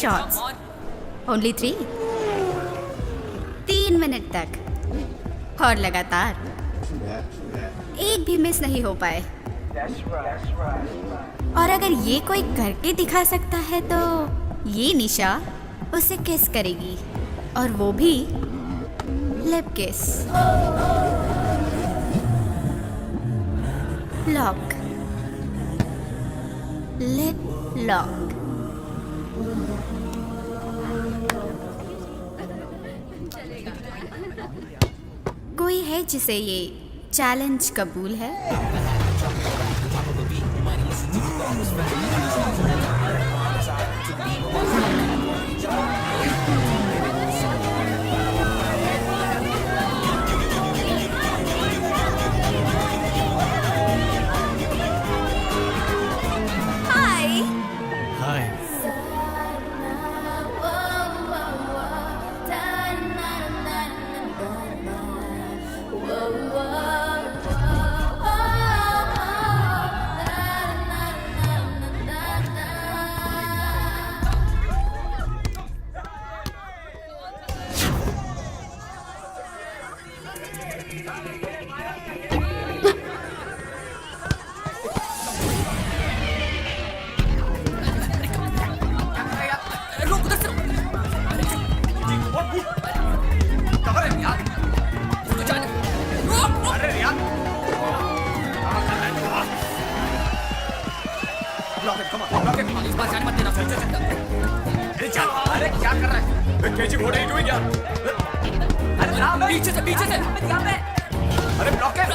Shots, only 3, 3 minute तक और लगातार, एक भी मिस नहीं हो पाए। और अगर ये कोई करके दिखा सकता है तो ये निशा उसे किस करेगी, और वो भी लिप किस। Lock, lip lock. कोई है जिसे ये चैलेंज कबूल है? हाय। हाय। अरे क्या कर रहा है? कैची घोड़े ही डूबी क्या? अरे पीछे से यहाँ पे। अरे ब्लॉक है।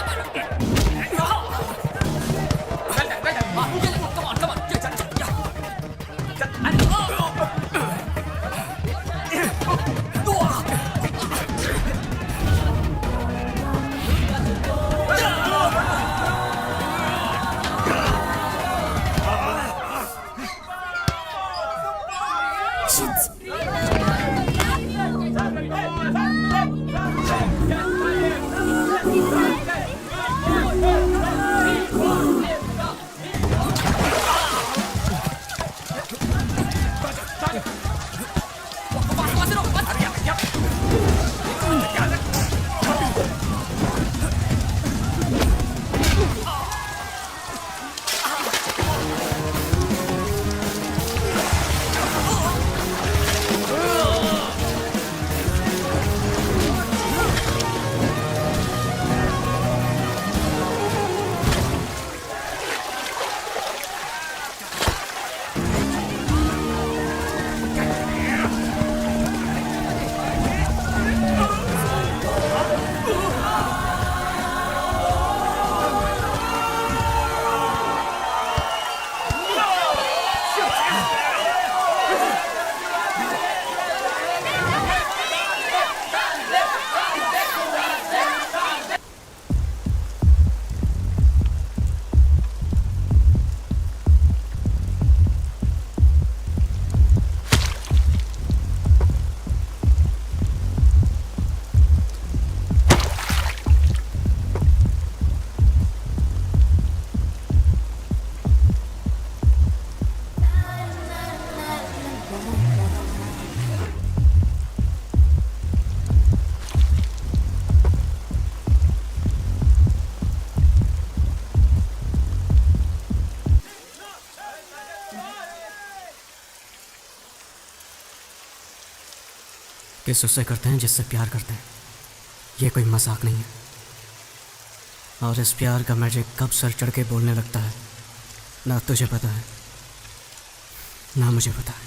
किस उससे करते हैं जिससे प्यार करते हैं। ये कोई मजाक नहीं है। और इस प्यार का मैजिक कब सर चढ़ के बोलने लगता है, ना तुझे पता है ना मुझे पता है।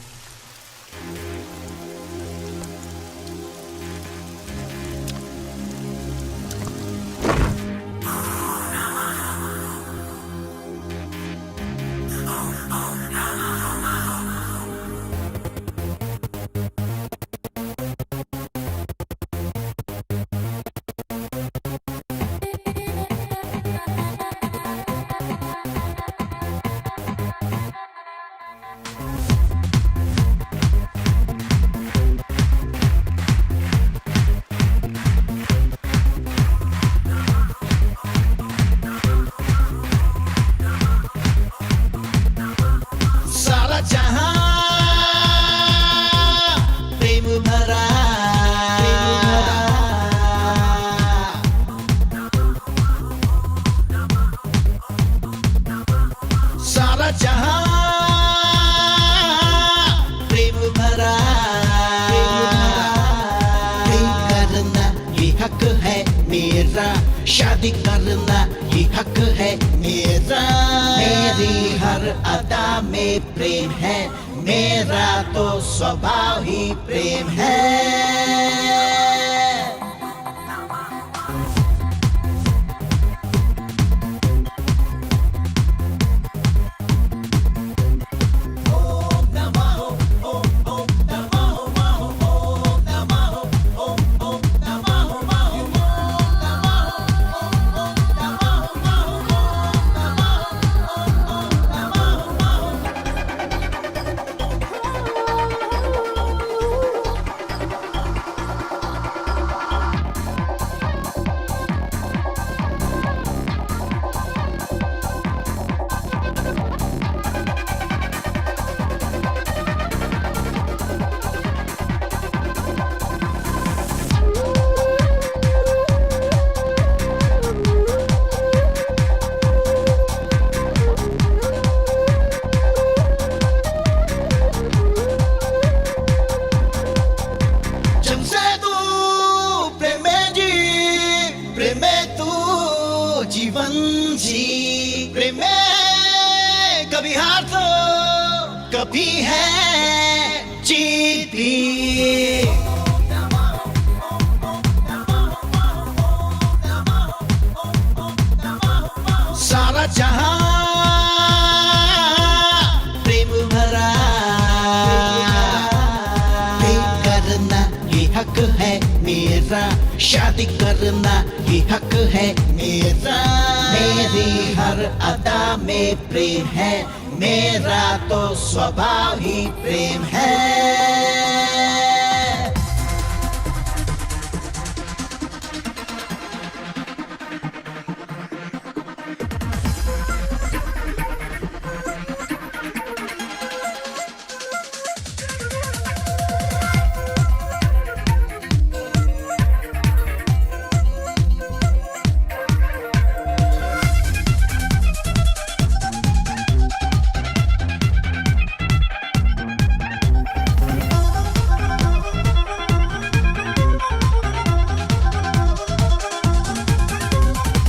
सारा जहां प्रेम भरा, प्रेम करना ये हक है मेरा, शादी करना ये हक है मेरा। मेरी हर अदा में प्रेम है, मेरा तो स्वभाव ही प्रेम है। जीवन जी प्रेम में कभी हार तो कभी है जीत भी। सारा जहां प्रेम भरा, प्रेम करना ये हक है मेरा, शादी करना ये हक है मेरा। मेरी हर अदा में प्रेम है, मेरा तो स्वभाव ही प्रेम है।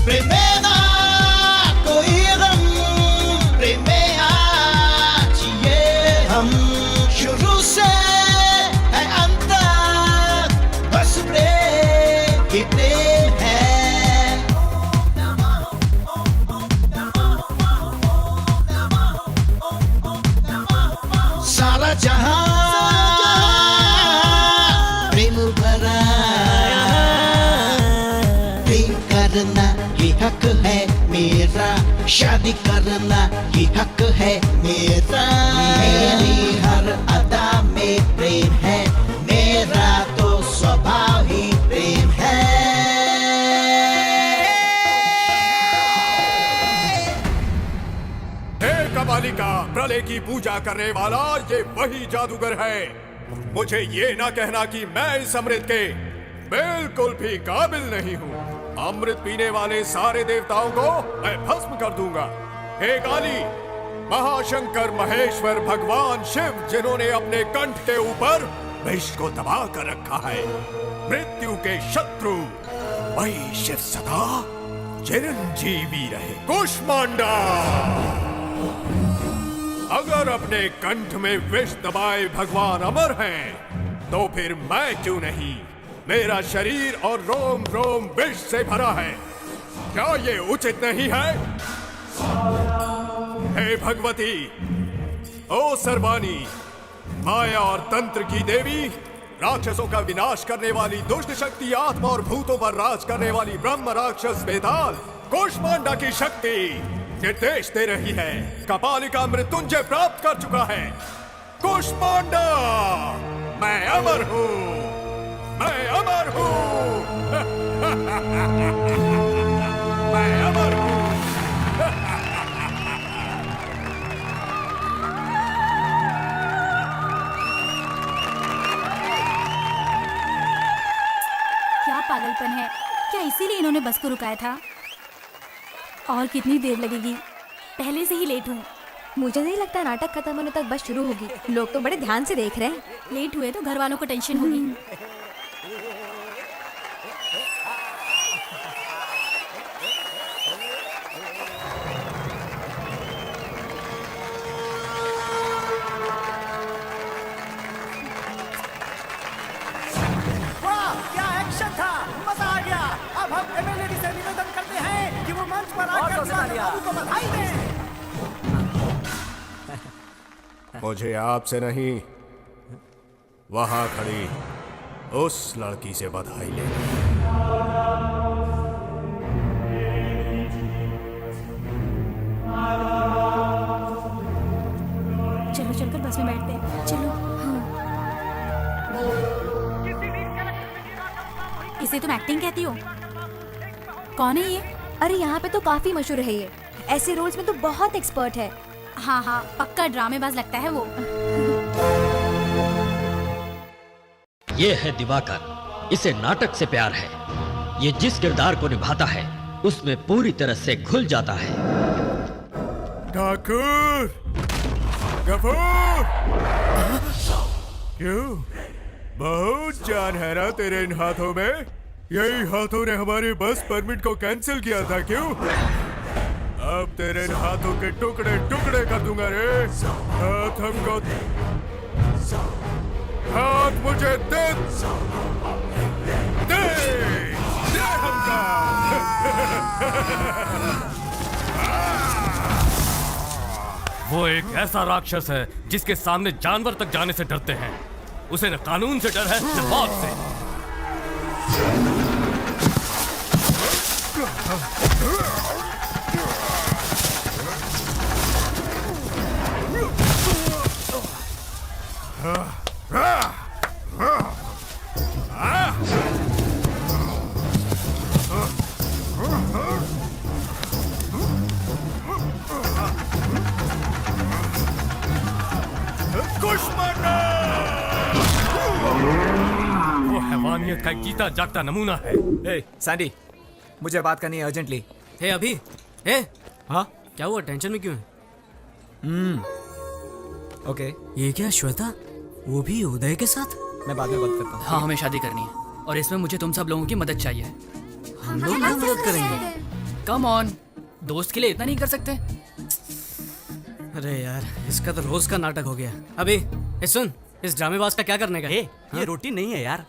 प्रेम में ना कोई गम, प्रेम में आज ये हम, शुरू से है अंत तक बस प्रेम ही प्रेम है। सारा जहां प्रेम भरा, प्रेम करना ये हक है मेरा, शादी करना ये हक है मेरा। मेरी हर अदा में प्रेम है, मेरा तो स्वभाव ही प्रेम है। हे कबालिका, प्रलय की पूजा करने वाला ये वही जादूगर है। मुझे ये ना कहना कि मैं इस अमृत के बिल्कुल भी काबिल नहीं हूँ। अमृत पीने वाले सारे देवताओं को मैं भस्म कर दूंगा। हे काली, महाशंकर महेश्वर भगवान शिव, जिन्होंने अपने कंठ के ऊपर विष को दबा कर रखा है, मृत्यु के शत्रु, वही शिव सदा चिरंजीवी रहे। कुष्मांडा, अगर अपने कंठ में विष दबाए भगवान अमर हैं, तो फिर मैं क्यों नहीं? मेरा शरीर और रोम रोम विष से भरा है। क्या ये उचित नहीं है? हे भगवती, ओ सर्वाणी, माया और तंत्र की देवी, राक्षसों का विनाश करने वाली दुष्ट शक्ति, आत्मा और भूतों पर राज करने वाली ब्रह्म राक्षस बेताल, कुष्मांडा की शक्ति निर्देश दे रही है। कपालिका मृत्युंजय प्राप्त कर चुका है। कुष्मांडा, मैं अमर हूँ, मैं अमर हूँ। मैं अमर हूँ। क्या पागलपन है? क्या इसीलिए इन्होंने बस को रुकाया था? और कितनी देर लगेगी? पहले से ही लेट हूँ। मुझे नहीं लगता नाटक खत्म होने तक बस शुरू होगी। लोग तो बड़े ध्यान से देख रहे हैं। लेट हुए तो घर वालों को टेंशन होगी। वाह क्या एक्शन था, मजा आ गया। अब हम एमएलए से निवेदन करते हैं कि वो मंच पर आकर दीवाने बाबू को बधाई दें। मुझे आपसे नहीं, वहां खड़ी उस लड़की से बधाई लेनी। चलो चलकर बस में बैठते हैं। चलो। इसे तुम एक्टिंग कहती हो? कौन है ये? अरे यहाँ पे तो काफी मशहूर है ये। ऐसे रोल्स में तो बहुत एक्सपर्ट है। हाँ हाँ, पक्का ड्रामेबाज लगता है वो। ये है दिवाकर, इसे नाटक से प्यार है। ये जिस किरदार को निभाता है उसमें पूरी तरह से घुल जाता है। ठाकुर, गफूर, क्यों? बहुत जान है ना तेरे इन हाथों में? यही हाथों ने हमारे बस परमिट को कैंसिल किया था, क्यों? अब तेरे इन हाथों के टुकड़े टुकड़े कर दूंगा रे। हाथ हमको, हाथ मुझे दे, दे, दे हमका। वो एक ऐसा राक्षस है जिसके सामने जानवर तक जाने से डरते हैं। उसे न कानून से डर है न मौत से। वो हैवानियत का एक जीता जागता नमूना है। ए, सैंडी, मुझे बात करनी है अर्जेंटली। हे अभी, हे, हाँ क्या हुआ? टेंशन में क्यों है? ओके, ये क्या श्वेता? वो भी उदय के साथ? मैं बाद में बात करता हूँ। हाँ, हमें शादी करनी है और इसमें मुझे तुम सब लोगों की मदद चाहिए। हम लोग भी मदद करेंगे। कम ऑन, दोस्त के लिए इतना नहीं कर सकते? अरे यार, इसका तो रोज का नाटक हो गया। अभी सुन, इस ड्रामेबाज का क्या करने का? ये रोटी नहीं है यार।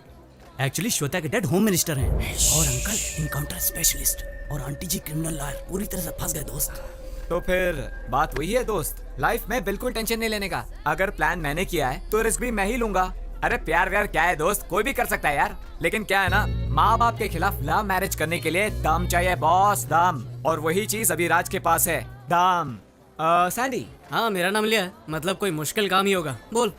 एक्चुअली श्वेता के डैड होम मिनिस्टर हैं और अंकल इनकाउंटर स्पेशलिस्ट और आंटी जी क्रिमिनल लॉयर। पूरी तरह से फंस गए दोस्त। तो फिर बात वही है दोस्त, लाइफ में बिल्कुल टेंशन नहीं लेने का। अगर प्लान मैंने किया है तो रिस्क भी मैं ही लूंगा। अरे प्यार व्यार क्या है दोस्त, कोई भी कर सकता है यार। लेकिन क्या है ना, माँ बाप के खिलाफ लव मैरिज करने के लिए दम चाहिए बॉस, दम। और वही चीज अभी राज के पास है, दम। सैंडी, हाँ, मेरा नाम लिया है, मतलब कोई मुश्किल काम ही होगा। बोल।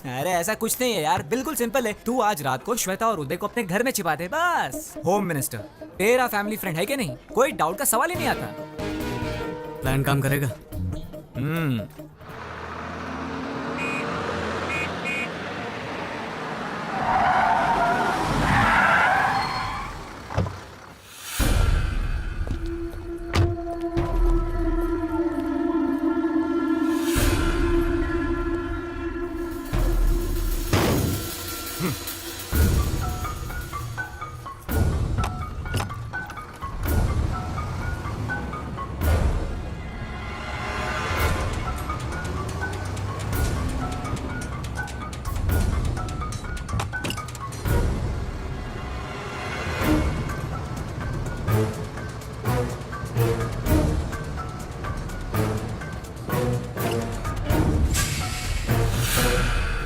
अरे ऐसा कुछ नहीं है यार, बिल्कुल सिंपल है। तू आज रात को श्वेता और उदय को अपने घर में छिपा दे बस। होम मिनिस्टर तेरा फैमिली फ्रेंड है कि नहीं, कोई डाउट का सवाल ही नहीं आता। प्लान काम करेगा।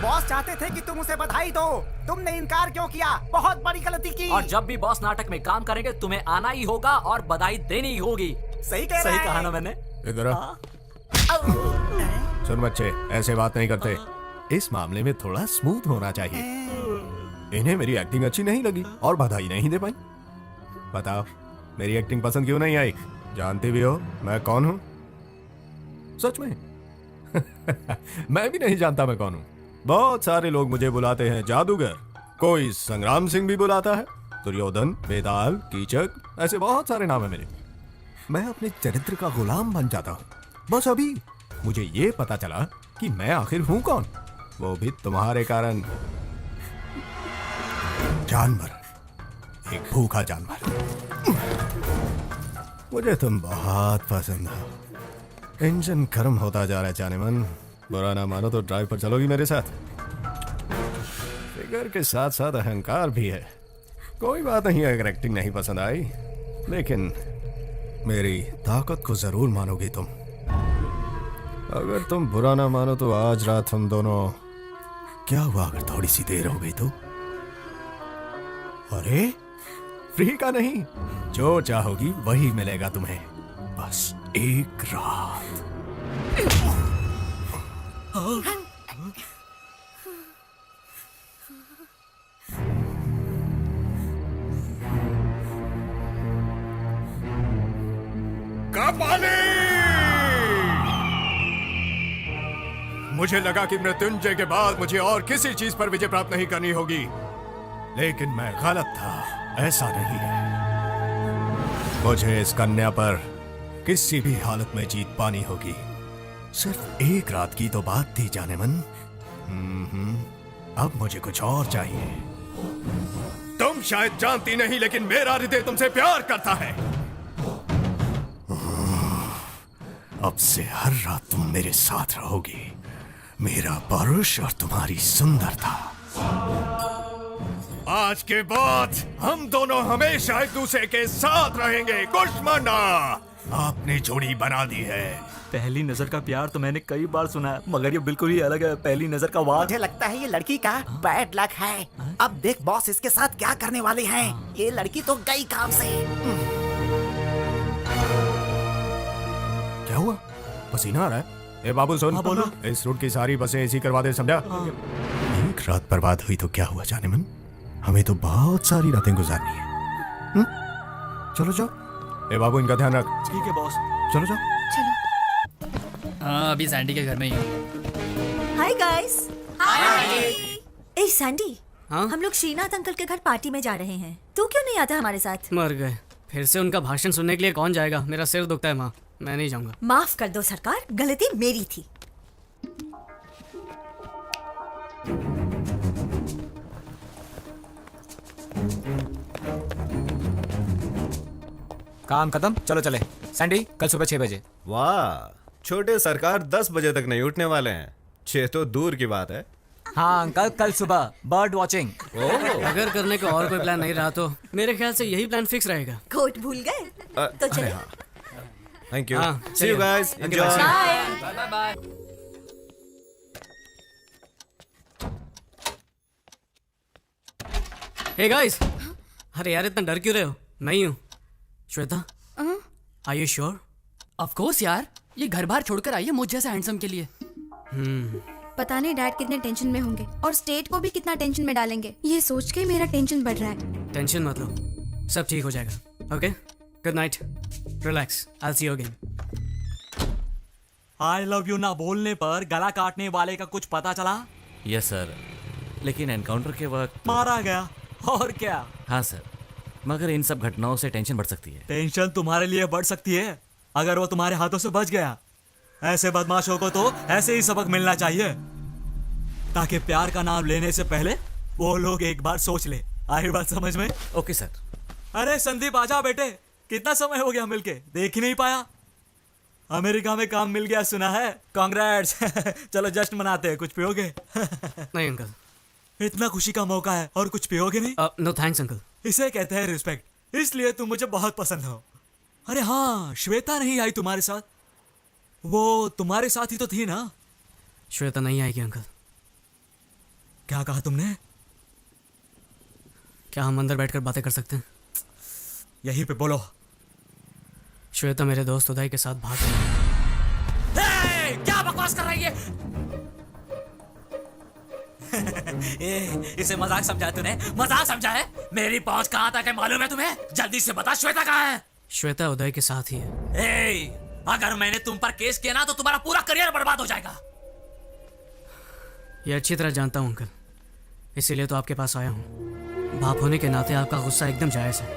बॉस चाहते थे कि तुम उसे बधाई दो, तुमने इनकार क्यों किया? बहुत बड़ी गलती की। और जब भी बॉस नाटक में काम करेंगे तुम्हें आना ही होगा और बधाई देनी ही होगी। सही कह रहा सही है। कहा ना मैंने। इधर आ। सुन बच्चे, ऐसे बात नहीं करते। इस मामले में थोड़ा स्मूथ होना चाहिए। इन्हें मेरी एक्टिंग अच्छी नहीं लगी और बधाई नहीं दे पाई। बताओ, मेरी एक्टिंग पसंद क्यों नहीं आई? जानती भी हो मैं कौन हूं? सच में? मैं भी नहीं जानता मैं कौन हूं। बहुत सारे लोग मुझे बुलाते हैं जादूगर, कोई संग्राम सिंह भी बुलाता है, दुर्योधन, बेताल, कीचक, ऐसे बहुत सारे नाम है मेरे। मैं अपने चरित्र का गुलाम बन जाता हूं। बस अभी मुझे ये पता चला कि मैं आखिर हूं कौन, वो भी तुम्हारे कारण। जानवर, एक भूखा जानवर। मुझे तुम बहुत पसंद हो। इंजन गर्म होता जा रहा है जाने मन। बुरा ना मानो तो ड्राइव पर चलोगी मेरे साथ? फिगर के साथ साथ अहंकार भी है। कोई बात नहीं अगर एक्टिंग नहीं पसंद आई, लेकिन मेरी ताकत को जरूर मानोगी तुम। अगर तुम बुरा ना मानो तो आज रात हम दोनों, क्या हुआ अगर थोड़ी सी देर हो गई तो? अरे फ्री का नहीं, जो चाहोगी वही मिलेगा तुम्हें, बस एक रात। कपाली! मुझे लगा कि मृत्युंजय के बाद मुझे और किसी चीज पर विजय प्राप्त नहीं करनी होगी, लेकिन मैं गलत था। ऐसा नहीं है। मुझे इस कन्या पर किसी भी हालत में जीत पानी होगी। सिर्फ एक रात की तो बात थी जाने मन। अब मुझे कुछ और चाहिए। तुम शायद जानती नहीं, लेकिन मेरा हृदय तुमसे प्यार करता है। अब से हर रात तुम मेरे साथ रहोगी, मेरा परुष और तुम्हारी सुंदरता। आज के बाद हम दोनों हमेशा एक दूसरे के साथ रहेंगे। कुष्मांडा, आपने जोड़ी बना दी है। पहली नजर का प्यार तो मैंने कई बार सुना है, मगर ये बिल्कुल ही अलग है। पहली नजर का वार। मुझे लगता है ये लड़की का बैड लक है। अब देख बॉस इसके साथ क्या करने वाले हैं। ये लड़की तो गई काम से। क्या हुआ? पसीना आ रहा है? ए बाबू सुन, बोलो। इस रूट की सारी बसें इसी करवा दे, समझा? एक रात बर्बाद हुई तो क्या हुआ जाने मन, हमें तो बहुत सारी रातें गुजारनी है। चलो जाओ। ए बाबू इनका ध्यान रख। ठीक है बॉस। चलो जाओ। हाँ, अभी सैंडी के घर में ही हूँ। Hi guys. ए सैंडी, हाँ? हम लोग श्रीनाथ अंकल के घर पार्टी में जा रहे हैं। तू क्यों नहीं आता हमारे साथ? मर गए। फिर से उनका भाषण सुनने के लिए कौन जाएगा? मेरा सिर दुखता है माँ, मैं नहीं जाऊंगा। माफ कर दो सरकार, गलती मेरी थी। काम खत्म, चलो चले। सैंडी, कल सुबह 6 बजे। वाह, छोटे सरकार 10 बजे तक नहीं उठने वाले हैं। 6 तो दूर की बात है। हाँ अंकल, कल सुबह बर्ड वॉचिंग। अगर करने का और कोई प्लान नहीं रहा तो मेरे ख्याल से यही प्लान फिक्स रहेगा। कोट भूल गए तो चले। Thank you. हाँ, see you guys, enjoy. Bye bye. Hey guys, अरे यार इतना डर क्यों रहे हो? मैं ही हूँ, Shweta. Are you sure? Of course यार, ये घर बार छोड़कर आई है मुझ जैसे हैंडसम के लिए। पता नहीं डैड कितने टेंशन में होंगे और स्टेट को भी कितना टेंशन में डालेंगे। ये सोच के मेरा टेंशन बढ़ रहा है। टेंशन मत लो, सब ठीक हो जाएगा। Okay, good night, relax, I will see you again. I love you ना बोलने पर गला काटने वाले का कुछ पता चला? यस सर, लेकिन एनकाउंटर के वक्त मारा गया। और क्या? हाँ सर, मगर इन सब घटनाओं से टेंशन बढ़ सकती है। टेंशन तुम्हारे लिए बढ़ सकती है अगर वो तुम्हारे हाथों से बच गया। ऐसे बदमाशों को तो ऐसे ही सबक मिलना चाहिए, ताकि प्यार का नाम लेने से पहले वो लोग एक बार सोच ले। आई बात समझ में? Okay sir. अरे संदीप आजा बेटे, कितना समय हो गया मिलके, देख ही नहीं पाया। अमेरिका में काम मिल गया सुना है, कांग्रेट्स। चलो जश्न मनाते हैं, कुछ पियोगे? नहीं अंकल, इतना खुशी का मौका है और कुछ पियोगे नहीं? No thanks uncle. इसे कहते हैं रिस्पेक्ट, इसलिए तुम मुझे बहुत पसंद हो। अरे हाँ, श्वेता नहीं आई तुम्हारे साथ? वो तुम्हारे साथ ही तो थी ना? श्वेता नहीं आएगी अंकल। क्या कहा तुमने? क्या हम अंदर बैठकर बातें कर सकते हैं? यहीं पे बोलो। श्वेता मेरे दोस्त उदय के साथ भाग गई। क्या बकवास कर रही है? इसे मजाक समझा तूने? मजाक समझा है? मेरी पहुंच कहां तक है मालूम है तुम्हें? जल्दी से बता, श्वेता कहां है? श्वेता उदय के साथ ही है। अगर मैंने तुम पर केस किया ना तो तुम्हारा पूरा करियर बर्बाद हो जाएगा। ये अच्छी तरह जानता हूँ अंकल, इसीलिए तो आपके पास आया हूँ। बाप होने के नाते आपका गुस्सा एकदम जायज़ है,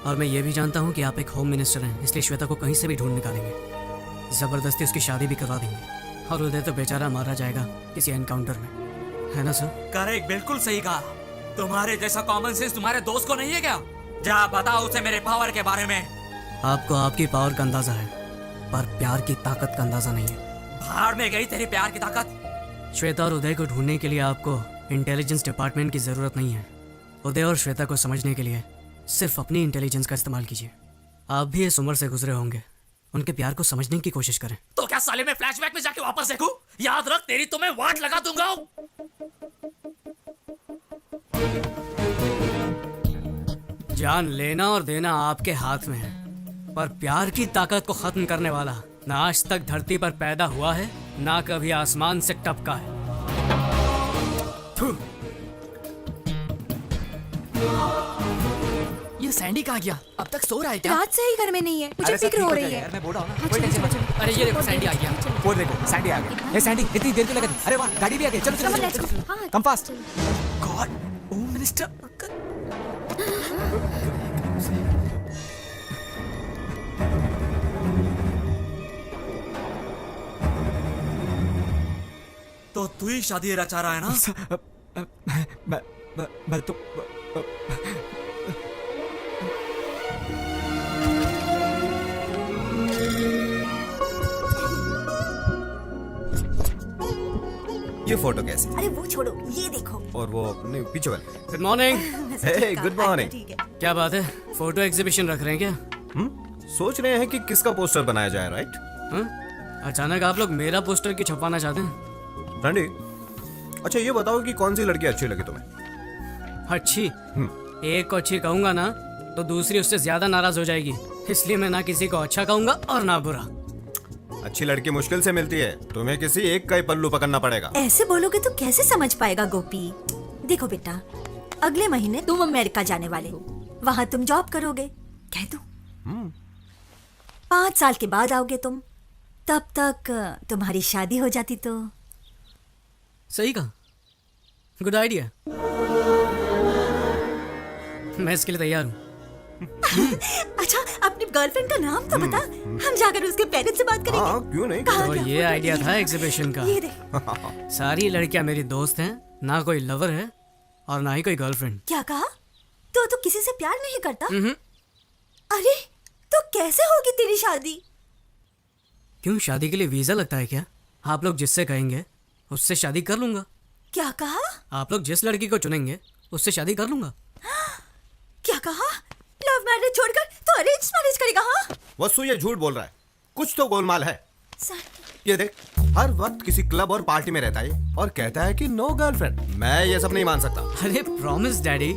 और मैं ये भी जानता हूँ कि आप एक होम मिनिस्टर हैं, इसलिए श्वेता को कहीं से भी ढूंढ निकालेंगे, ज़बरदस्ती उसकी शादी भी करवा देंगे। और उदय तो बेचारा मारा जाएगा किसी एनकाउंटर में, है ना सर? करेक्ट, बिल्कुल सही कहा। तुम्हारे जैसा कॉमन सेंस तुम्हारे दोस्त को नहीं है क्या? जा बताओ उसे मेरे पावर के बारे में। आपको आपकी पावर का अंदाजा है, पर प्यार की ताकत का अंदाजा नहीं है। भाड़ में गई तेरी प्यार की ताकत। श्वेता और उदय को ढूंढने के लिए आपको इंटेलिजेंस डिपार्टमेंट की जरूरत नहीं है। उदय और श्वेता को समझने के लिए सिर्फ अपनी इंटेलिजेंस का इस्तेमाल कीजिए। आप भी इस उम्र से गुजरे होंगे, उनके प्यार को समझने की कोशिश करें। तो क्या साले मैं फ्लैशबैक में जाके वापस देखूं? याद रख तेरी तो मैं वाट लगा दूंगा। जान लेना और देना आपके हाथ में है, पर प्यार की ताकत को खत्म करने वाला ना आज तक धरती पर पैदा हुआ है, ना कभी आसमान से टपका है। ये सैंडी कहाँ गया? अब तक सो रहा है क्या? रात से ही घर में नहीं है, मुझे फिक्र हो रही है। मैं बोल रहा हूं ना, हाँ, कोई चलो, टेंशन मत। चलो। अरे ये देखो सैंडी आ गया। वो देखो सैंडी आ गया। ए सैंडी, इतनी देर क्यों लगा दी? अरे वाह, गाड़ी भी आ गई। चलो Come on, let's चलो go. हाँ, come fast. God, home minister. तो तू ही शादी रचा रहा है ना? मैं तो ये फोटो कैसी? अरे वो छोड़ो, ये देखो। और वो नहीं, पीछे वाले। Good morning. Hey good morning. क्या बात है, फोटो एग्जीबिशन रख रहे हैं क्या? सोच रहे हैं कि किसका पोस्टर बनाया जाए, राइट? अचानक आप लोग मेरा पोस्टर क्यों छपवाना चाहते हैं? रंडी, अच्छा ये बताओ कि कौन सी लड़की अच्छी लगी तुम्हें? अच्छी? एक को अच्छी कहूंगा ना तो दूसरी उससे ज्यादा नाराज हो जाएगी, इसलिए मैं ना किसी को अच्छा कहूंगा और ना बुरा। अच्छी लड़की मुश्किल से मिलती है, तुम्हें किसी एक का ही पल्लू पकड़ना पड़ेगा। ऐसे बोलोगे तो कैसे समझ पाएगा गोपी? देखो बेटा, अगले महीने तुम अमेरिका जाने वाले हो, वहाँ तुम जॉब करोगे, कह दो 5 साल के बाद आओगे तुम, तब तक तुम्हारी शादी हो जाती तो। सही कहा, गुड आइडिया। मैं इसके लिए तैयार हूँ। अच्छा, अपनी गर्लफ्रेंड का नाम तो बता, हम जाकर उसके पेरेंट्स से बात करेंगे। हाँ, क्यों नहीं? तो ये आइडिया था एग्जीबिशन का। ये देख। सारी लड़कियां मेरी दोस्त हैं, ना कोई लवर है और ना ही कोई गर्लफ्रेंड। क्या कहा? तो किसी से प्यार नहीं करता? अरे तो कैसे होगी तेरी शादी? क्यों, शादी के लिए वीजा लगता है क्या? आप लोग जिससे कहेंगे उससे शादी कर लूंगा। क्या कहा? आप लोग जिस लड़की को चुनेंगे उससे शादी कर लूंगा। क्या कहा? लव मैरिज छोड़कर तो अरेंज मैरिज करेगा? हाँ? वसु ये झूठ बोल रहा है, कुछ तो गोलमाल है। सर। ये देख, हर वक्त किसी क्लब और पार्टी में रहता है और कहता है कि नो गर्लफ्रेंड। मैं ये सब नहीं मान सकता। अरे प्रॉमिस डैडी,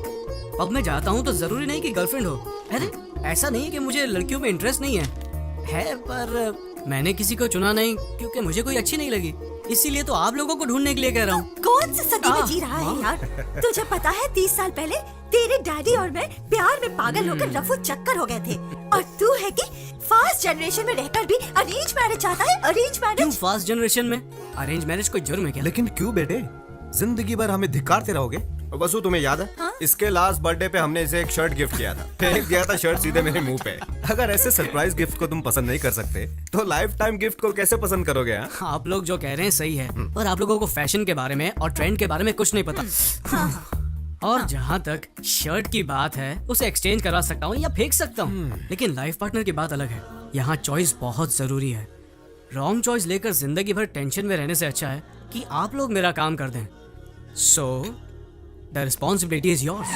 अब मैं जाता हूँ तो जरूरी नहीं कि गर्लफ्रेंड हो। अरे ऐसा नहीं है कि मुझे लड़कियों में इंटरेस्ट नहीं है, पर मैंने किसी को चुना नहीं क्योंकि मुझे कोई अच्छी नहीं लगी, इसीलिए तो आप लोगों को ढूंढने के लिए कह रहा हूँ। कौन सी सदी में जी रहा है यार? तुझे पता है 30 साल पहले तेरे डैडी और मैं प्यार में पागल होकर रफू चक्कर हो गए थे, और तू है कि फास्ट जनरेशन में रहकर भी अरेंज मैरिज चाहता है? Arrange marriage? क्यों फास्ट जनरेशन में अरेंज मैरिज कोई जुर्म है क्या? लेकिन क्यों बेटे, जिंदगी भर हमें धिक्कारते रहोगे? वसु तुम्हें याद है? हाँ? इसके लास्ट बर्थडे पे हमने इसे एक शर्ट गिफ्ट किया था, फेंक दिया था शर्ट सीधे मेरे मुंह पे। अगर ऐसे सरप्राइज गिफ्ट को तुम पसंद नहीं कर सकते तो लाइफ टाइम गिफ्ट को कैसे पसंद करोगे? आप लोग जो कह रहे हैं सही है, पर आप लोगों को फैशन के बारे में और ट्रेंड के बारे में कुछ नहीं पता। और जहाँ तक शर्ट की बात है, उसे एक्सचेंज करवा सकता हूँ या फेंक सकता हूँ, लेकिन लाइफ पार्टनर की बात अलग है। यहाँ चॉइस बहुत जरूरी है। रॉन्ग चॉइस लेकर जिंदगी भर टेंशन में रहने से अच्छा है कि आप लोग मेरा काम कर दें। So the responsibility is yours.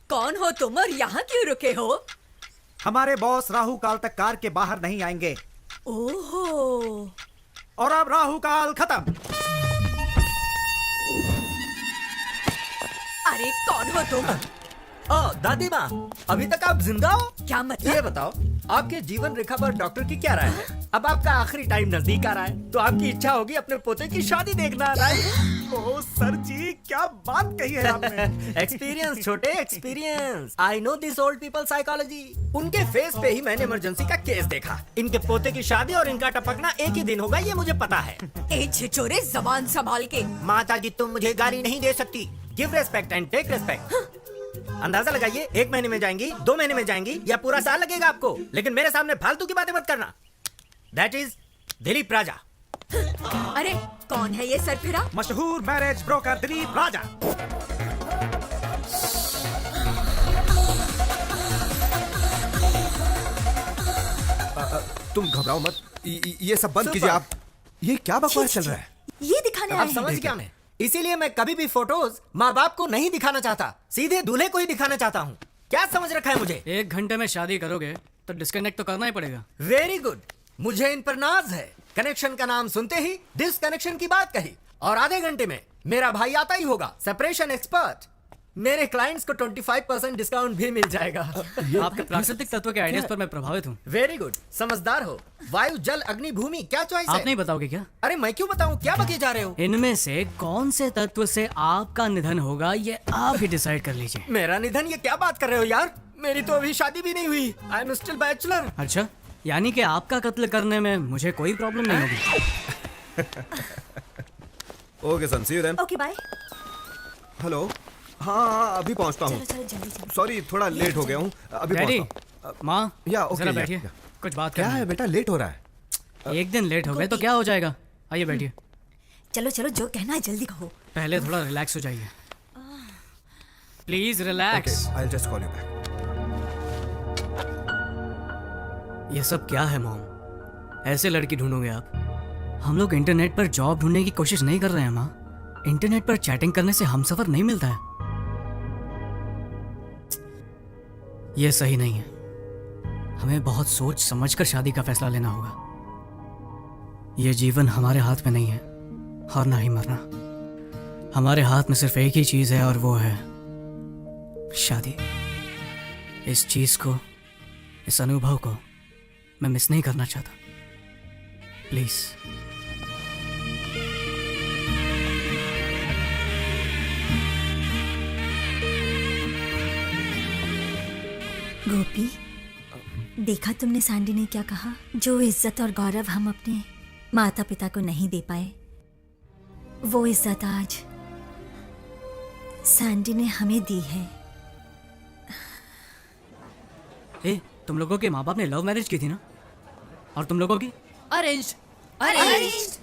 कौन हो तुम और यहाँ क्यों रुके हो? हमारे बॉस राहु काल तक कार के बाहर नहीं आएंगे। ओहो। और अब राहु काल खत्म। अरे कौन हो तुम? दादी माँ, अभी तक आप जिंदा हो? क्या मतलब? ये बताओ, आपके जीवन रेखा पर डॉक्टर की क्या राय है? अब आपका आखिरी टाइम नजदीक आ रहा है, तो आपकी इच्छा होगी अपने पोते की शादी देखना, राइट? ओह सर जी, क्या बात कही है आपने। एक्सपीरियंस छोटे, experience. I know this old people psychology. उनके फेस पे ही मैंने इमरजेंसी का केस देखा। इनके पोते की शादी और इनका टपकना एक ही दिन होगा, ये मुझे पता है। ए छिछोरे, जबान संभाल के। माता जी, तुम मुझे गाली नहीं दे सकती। Give respect and take respect. अंदाजा लगाइए, 1 महीने में जाएंगी, 2 महीने में जाएंगी या पूरा साल लगेगा आपको, लेकिन मेरे सामने फालतू की बातें मत करना। दैट इज दिलीप राजा। अरे कौन है ये सरफिरा? मशहूर मैरिज ब्रोकर दिलीप राजा। तुम घबराओ मत, ये सब बंद कीजिए आप। ये क्या बकवास चल रहा है? ये दिखाने आप आए समझ हैं। गया मैं, इसीलिए मैं कभी भी फोटोज माँ बाप को नहीं दिखाना चाहता, सीधे दूल्हे को ही दिखाना चाहता हूँ। क्या समझ रखा है मुझे? 1 घंटे में शादी करोगे तो डिस्कनेक्ट तो करना ही पड़ेगा। वेरी गुड, मुझे इन पर नाज है। कनेक्शन का नाम सुनते ही डिसकनेक्शन की बात कही, और आधे घंटे में मेरा भाई आता ही होगा, सेपरेशन एक्सपर्ट। मेरे क्लाइंट्स को 25% डिस्काउंट भी मिल जाएगा। आपके प्राकृतिक तत्व के आइडियाज पर मैं प्रभावित हूँ। वेरी गुड, समझदार हो। वायु, जल, अग्नि, भूमि, क्या चॉइस है? आप नहीं बताओगे क्या? अरे मैं क्यों बताऊं, क्या बके जा रहे हो? इनमें से कौन से तत्व से आपका निधन होगा ये आप ही डिसाइड कर लीजिए। मेरा निधन? ये क्या बात कर रहे हो यार, मेरी तो अभी शादी भी नहीं हुई। I am still bachelor. अच्छा, यानी कि आपका कत्ल करने में मुझे कोई प्रॉब्लम नहीं होगी। Okay son, see you then. Okay bye. Hello, हाँ अभी पहुंचता हूँ। चलो जल्दी। सॉरी, थोड़ा लेट हो गया हूँ, अभी डैडी, पहुंचता हूँ। माँ, या ओके, जरा या, बैठिए, या। कुछ बात क्या करनी है बेटा, लेट हो रहा है? 1 दिन लेट हो गए तो क्या हो जाएगा? आइए बैठिए। चलो चलो, जो कहना है जल्दी कहो। पहले थोड़ा रिलैक्स हो जाइए, please relax. I will just call you back. ये सब क्या है मॉम? ऐसे लड़की ढूंढोगे आप? हम लोग इंटरनेट पर जॉब ढूंढने की कोशिश नहीं कर रहे हैं माँ। इंटरनेट पर चैटिंग करने से हमसफर नहीं मिलता है। ये सही नहीं है। हमें बहुत सोच समझकर शादी का फैसला लेना होगा। ये जीवन हमारे हाथ में नहीं है और ना ही मरना। हमारे हाथ में सिर्फ एक ही चीज है और वो है शादी। इस चीज को, इस अनुभव को मैं मिस नहीं करना चाहता। प्लीज। गोपी, देखा तुमने सैंडी ने क्या कहा? जो इज्जत और गौरव हम अपने माता पिता को नहीं दे पाए, वो इज्जत आज सैंडी ने हमें दी है। ए, तुम लोगों के माँ बाप ने लव मैरिज की थी ना? और तुम लोगों की अरेंज्ड।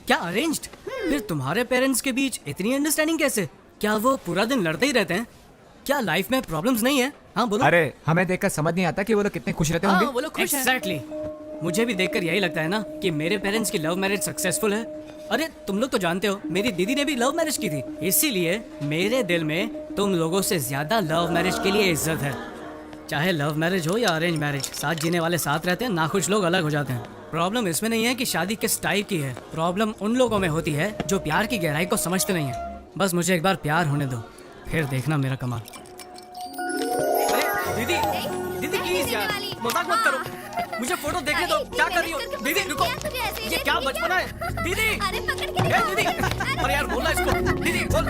क्या अरेंज्ड? फिर तुम्हारे पेरेंट्स के बीच इतनी अंडरस्टैंडिंग कैसे? क्या वो पूरा दिन लड़ते ही रहते हैं? क्या लाइफ में प्रॉब्लम्स नहीं है? हाँ बोलो। अरे हमें देखकर समझ नहीं आता कि वो लोग कितने खुश रहते होंगे। वो लोग खुश हैं। Exactly. मुझे भी देखकर यही लगता है ना कि मेरे पेरेंट्स की लव मैरिज सक्सेसफुल है। अरे तुम लोग तो जानते हो मेरी दीदी ने भी लव मैरिज की थी, इसीलिए मेरे दिल में तुम लोगों से ज्यादा लव मैरिज के लिए इज्जत है। चाहे लव मैरिज हो या अरेंज मैरिज, साथ जीने वाले साथ रहते हैं, नाखुश लोग अलग हो जाते हैं। प्रॉब्लम इसमें नहीं है कि शादी किस टाइप की है, प्रॉब्लम उन लोगों में होती है जो प्यार की गहराई को समझते नहीं है। बस मुझे एक बार प्यार होने दो, फिर देखना मेरा कमाल। दीदी, दीदी प्लीज यार, मजाक मत करो, मुझे फोटो देखने दो। क्या कर रही हो? दीदी रुको, ये क्या बचपना है? दीदी, दीदी, अरे यार बोला इसको। दीदी बोल,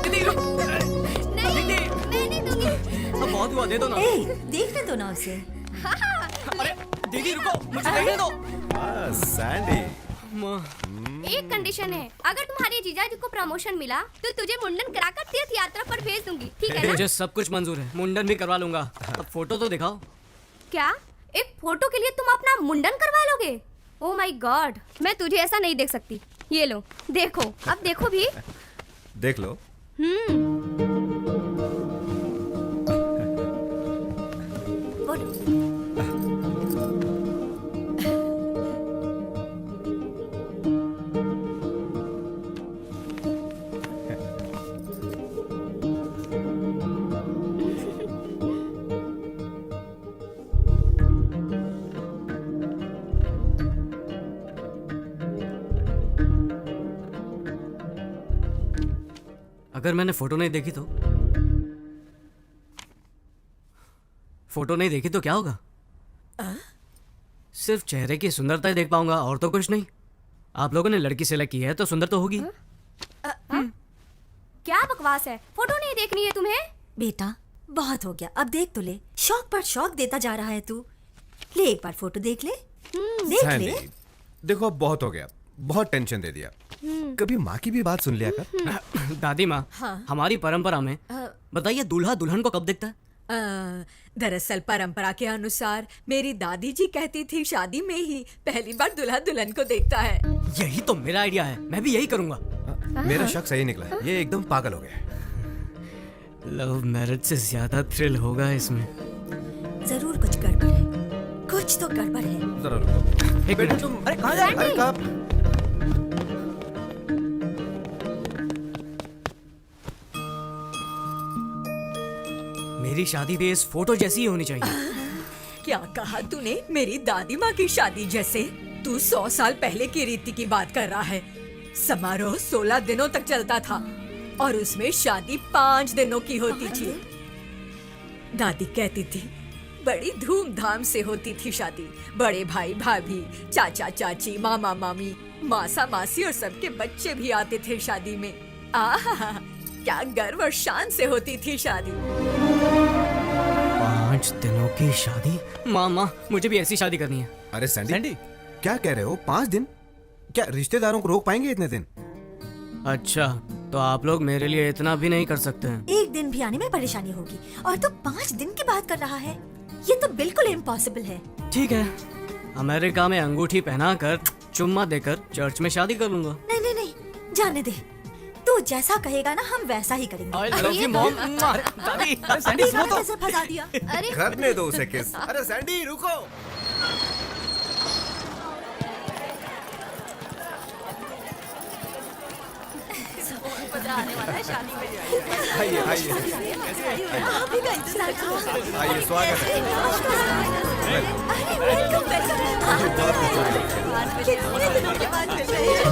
दीदी रुक, दीदी, अब बहुत हुआ, दे दो ना। देखने दो ना उसे। अरे दीदी रुको, मुझे देखने दो। सैंडी, एक कंडीशन है, अगर तुम्हारे जीजाजी को प्रमोशन मिला तो तुझे मुंडन कराकर तीर्थ यात्रा पर भेज दूंगी, ठीक है ना? मुझे सब कुछ मंजूर है, मुंडन भी करवा लूंगा। अब फोटो तो दिखाओ। क्या एक फोटो के लिए तुम अपना मुंडन करवा लोगे? ओह माय गॉड, मैं तुझे ऐसा नहीं देख सकती। ये लो देखो, अब देखो भी। देख लो। अगर मैंने फोटो नहीं देखी तो? फोटो नहीं देखी तो क्या होगा? सिर्फ चेहरे की सुंदरता ही देख पाऊंगा और तो कुछ नहीं। आप लोगों ने लड़की सेलेक्ट की है तो सुंदर तो होगी। क्या बकवास है, फोटो नहीं देखनी है तुम्हें? बेटा बहुत हो गया, अब देख तो ले। शौक पर शौक देता जा रहा है तू। ले एक बार फोटो देख ले, देख ले। देखो अब बहुत हो गया, बहुत टेंशन दे दिया। कभी माँ की भी बात सुन लिया कर। दादी माँ, हाँ। हमारी परंपरा में बताइए दूल्हा दुल्हन को कब देखता है? दरअसल परंपरा के अनुसार मेरी दादी जी कहती थी शादी में ही पहली बार दूल्हा दुल्हन को देखता है। यही तो मेरा आइडिया है, मैं भी यही करूंगा। मेरा शक सही निकला है, ये एकदम पागल हो गया। लव मैरिज से ज्यादा थ्रिल होगा इसमें। जरूर कुछ गड़बड़ है, कुछ तो गड़बड़ है। जरा रुको। एक मिनट। तुम अरे कहाँ जा रहे? अरे कहाँ? मेरी शादी भी इस फोटो जैसी ही होनी चाहिए। क्या कहा तूने? मेरी दादी माँ की शादी जैसे? तू 100 साल पहले की रीति की बात कर रहा है। समारोह 16 दिनों तक चलता था और उसमें शादी 5 दिनों की होती थी। दादी कहती थी बड़ी धूमधाम से होती थी शादी। बड़े भाई भाभी, चाचा चाची, मामा मामी, मासा मासी और सबके बच्चे भी आते थे शादी में। आहा, क्या गर्व और शान से होती थी शादी। 5 दिनों की शादी? मामा मुझे भी ऐसी शादी करनी है। अरे सैंडी क्या कह रहे हो? 5 दिन? क्या रिश्तेदारों को रोक पाएंगे इतने दिन? अच्छा तो आप लोग मेरे लिए इतना भी नहीं कर सकते हैं? एक दिन भी आने में परेशानी होगी और तू 5 दिन की बात कर रहा है? ये तो बिल्कुल इम्पॉसिबल है। ठीक है, अमेरिका में अंगूठी पहनाकर चुम्मा देकर चर्च में शादी कर लूंगा। नहीं नहीं नहीं, जाने दे। तू जैसा कहेगा ना हम वैसा ही करेंगे। I love you, mom. दादी, सैंडी सुनो तो। कैसे फंसा दिया? अरे करने दो उसे किस। अरे सैंडी रुको। आने वाला है शादी में। आइए आइए आप ही का इंतजार करो। आइए, स्वागत है। अरे वेलकम वेलकम। कितने दिनों के बाद मिल रहे हैं।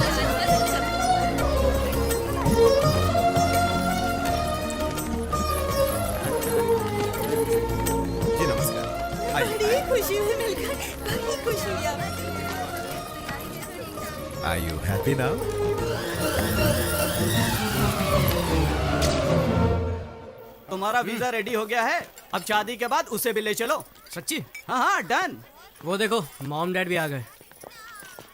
जी नमस्कार। आइए। बड़ी खुशी हुई मिलकर, बड़ी खुशी हुई। Are you happy now? तुम्हारा वीजा रेडी हो गया है, अब शादी के बाद उसे भी ले चलो। सच्ची? हाँ हाँ डन। वो देखो मॉम डैड भी आ गए।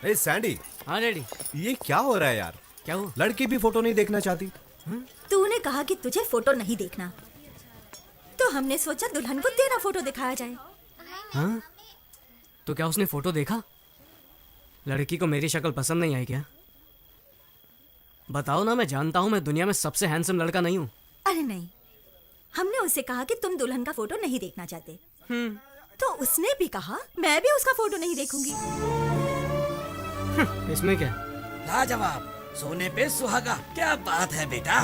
ए सैंडी। हाँ डैडी। ये क्या हो रहा है यार? क्या हुआ? लड़की भी फोटो नहीं देखना चाहती। तूने कहा कि तुझे फोटो नहीं देखना, तो हमने सोचा दुल्हन को तेरा फोटो दिखाया जाए। हाँ? तो क्या उसने फोटो देखा? लड़की को मेरी शक्ल पसंद नहीं आई क्या? बताओ ना, मैं जानता हूँ मैं दुनिया में सबसे हैंडसम लड़का नहीं हूँ। अरे नहीं, हमने उसे कहा कि तुम दुल्हन का फोटो नहीं देखना चाहते। तो उसने भी कहा मैं भी उसका फोटो नहीं देखूंगी। इसमें क्या? लाजवाब, सोने पे सुहागा, क्या बात है बेटा।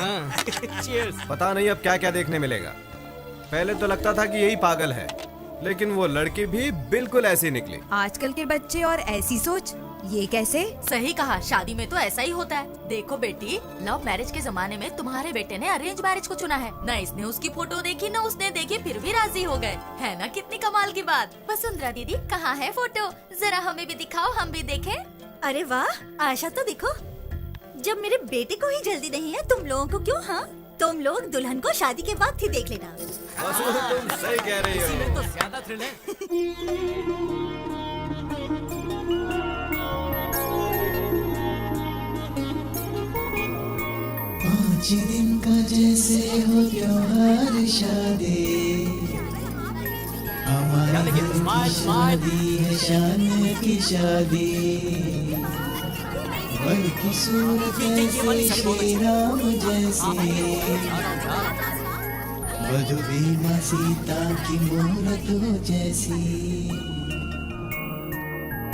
पता नहीं अब क्या क्या देखने मिलेगा। पहले तो लगता था कि यही पागल है, लेकिन वो लड़की भी बिल्कुल ऐसी निकली। आजकल के बच्चे और ऐसी सोच, ये कैसे? सही कहा, शादी में तो ऐसा ही होता है। देखो बेटी, लव मैरिज के जमाने में तुम्हारे बेटे ने अरेंज मैरिज को चुना है। न इसने उसकी फोटो देखी न उसने देखी, फिर भी राजी हो गए। है ना कितनी कमाल की बात। वसुंधरा दीदी कहाँ है फोटो? जरा हमें भी दिखाओ, हम भी देखें। अरे वाह, आशा तो देखो। जब मेरे बेटे को ही जल्दी नहीं है, तुम लोगों को क्यों? हाँ, तुम लोग दुल्हन को शादी के बाद ही देख लेना। तुम सही कह रही हो। तो ज्यादा थ्रिल है। 5 दिन का जैसे हो त्योहार शादी, हमारी शादी है शान की शादी। बड़ की सूरत ऐसे श्री राम जैसी, वधु भी माँ सीता की मूरत हो जैसी।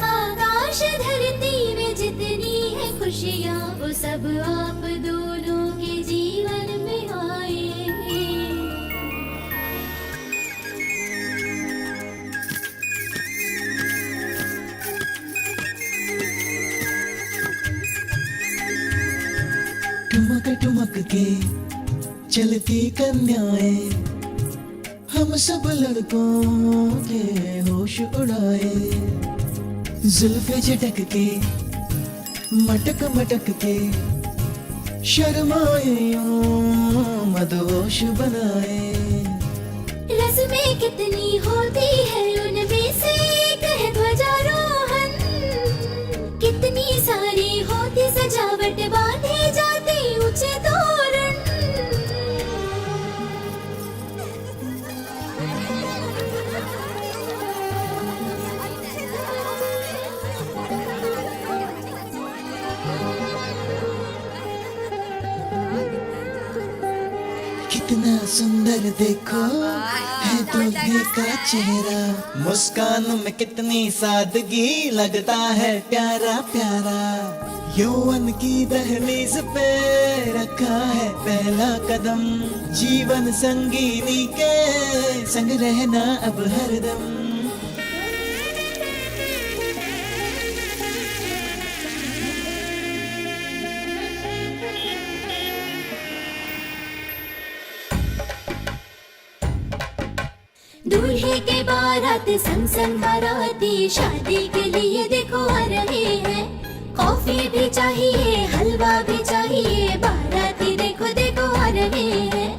आकाश धरती में जितनी है खुशियाँ, वो सब आप दोनों के जीवन में आएंगे। ठुमक ठुमक के चलती कन्याएं, हम सब लड़कों के होश उड़ाए। जुल्फे झटक के मटक मटक के, शर्माए यूं मदहोश बनाए। रस्में कितनी होती है, उनमें से एक है ध्वजारोहण। कितनी सारी होती सजावट, बांधे जाते ऊंचे तोरण। सुंदर देखो है दूल्हे का चेहरा, मुस्कान में कितनी सादगी, लगता है प्यारा प्यारा। यौवन की दहलीज पे रखा है पहला कदम, जीवन संगीनी के संग रहना अब हरदम। दूल्हे के बारात संग संग बाराती शादी के लिए देखो आ रहे हैं। कॉफी भी चाहिए, हलवा भी चाहिए, बाराती देखो देखो आ रहे हैं।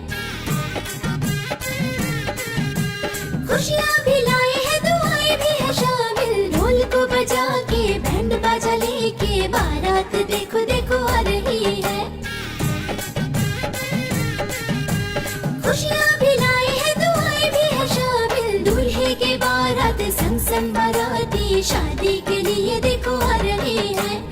खुशियाँ भी लाए हैं, दुआएं भी है शामिल, ढोल को बजा के बैंड बाजा लेके बारात देखो देखो आ रही है। खुशियाँ भी लाए हैं, दुआएं भी है शामिल, दूल्हे के बारात संग संग बाराती शादी के लिए देखो आ रहे हैं।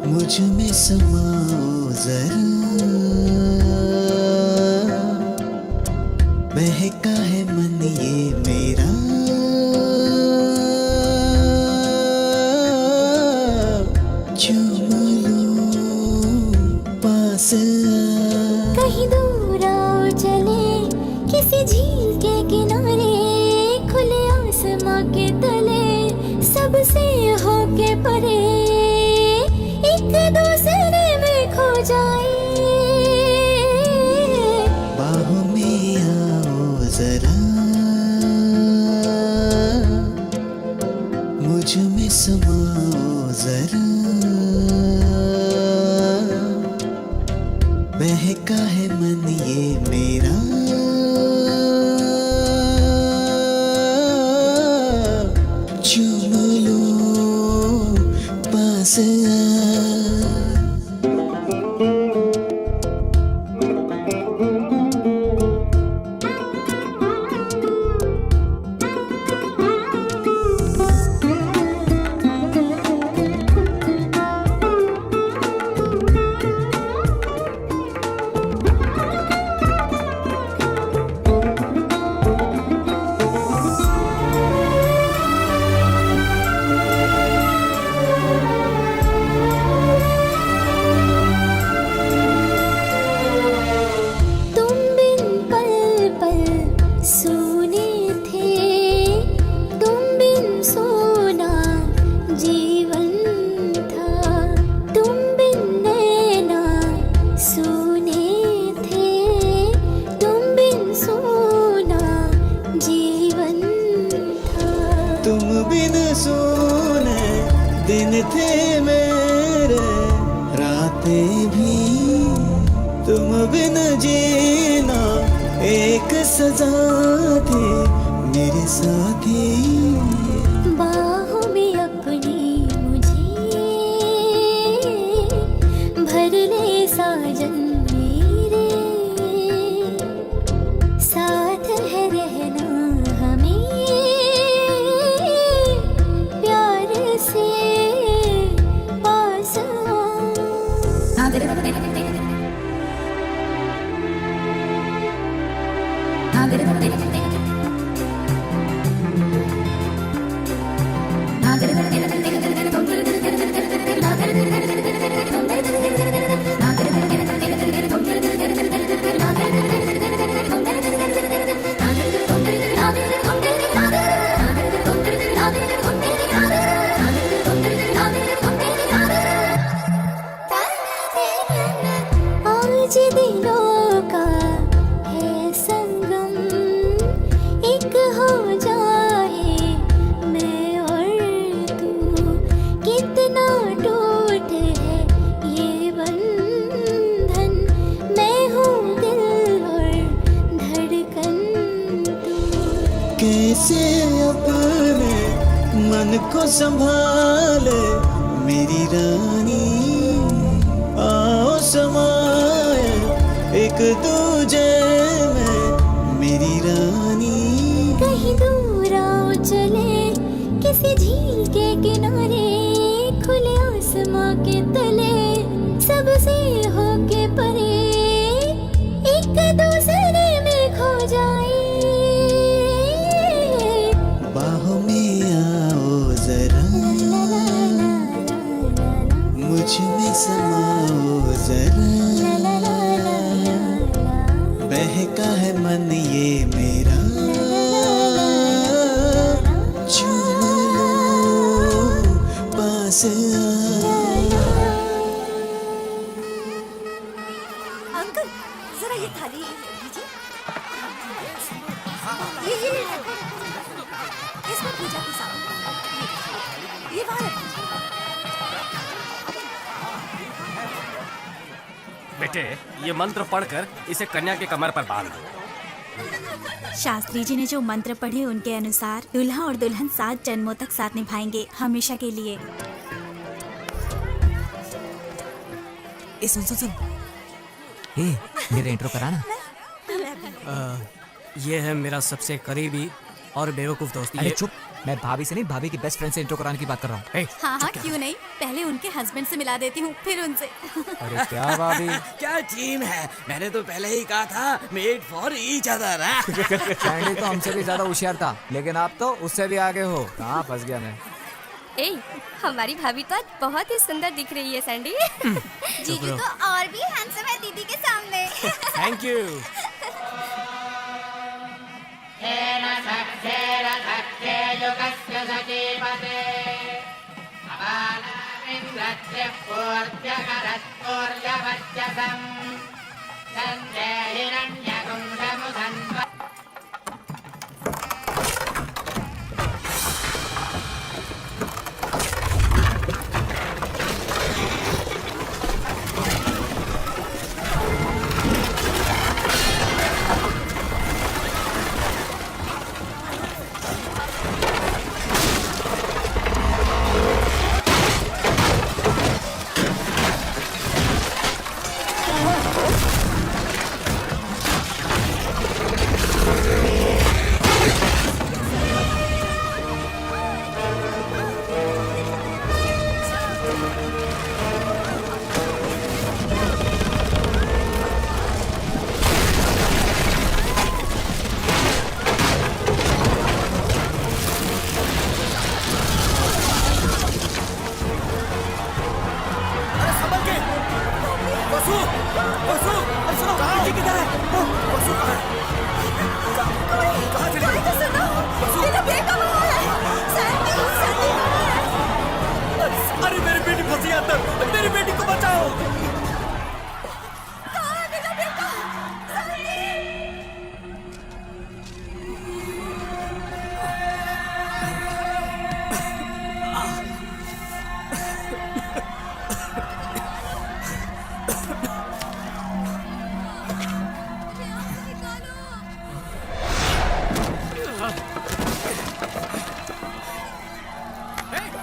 मुझ में समाओ जरा, बहका है मन ये मेरा, चूम लो पास कहीं दूर आओ चले किसी झील के किनारे, खुले आसमां के तले सबसे होके परे, एक दूसरे में खो जाए। बाहों में आओ जरा, मुझ में समाओ जरा, बहका है मन ये मेरा, चूम लो पास आ। तुम बिन सोने दिन थे मेरे, रातें भी तुम बिन जीना एक सजा थी मेरे साथी। बाहों में अपनी मुझे भर ले साजन मेरे, साथ है रहना हमें प्यार से पास आज दिलों का है संगम, एक हो जाए मैं और तू, कितना टूट है ये बंधन, मैं हूँ दिल और धड़कन तू। कैसे अपने मन को संभाले मेरी रानी, आओ समाए एक दूजे में मेरी रानी। कहीं दूर आओ चले किसी झील के किनारे, खुले आसमां के तले सबसे होके परे, एक दूसरे में खो जाए। बाहों में आओ जरा, मुझ में समाओ जरा, बहका है मन ये मेरा, चूम लो पास अंकल जरा ये थाली लीजिए। ये इसमें पूजा की सामग्री, ये वहाँ रखिए। बेटे, ये मंत्र पढ़कर इसे कन्या के कमर पर बांध दो। शास्त्री जी ने जो मंत्र पढ़े उनके अनुसार दूल्हा और दुल्हन 7 जन्मों तक साथ निभाएंगे, हमेशा के लिए। सुन मेरा इंट्रो कराना। ये है मेरा सबसे करीबी और बेवकूफ दोस्त। अरे चुप, मैं भाभी से नहीं, भाभी की बेस्ट फ्रेंड से इंट्रो कराने की बात कर रहा हूँ। हाँ हाँ, क्यों नहीं, पहले उनके हस्बैंड से मिला देती हूँ, फिर उनसे। अरे क्या भाभी, क्या टीम है, मैंने तो पहले ही कहा था, made for each other. Sandy तो हमसे भी ज्यादा होशियार था, लेकिन आप तो उससे भी आगे हो। कहाँ फंस गया मैं। ए, हमारी भाभी तो आज बहुत ही सुंदर दिख रही है सैंडी। जीजू तो और भी हैंडसम है दीदी के सामने। Thank you.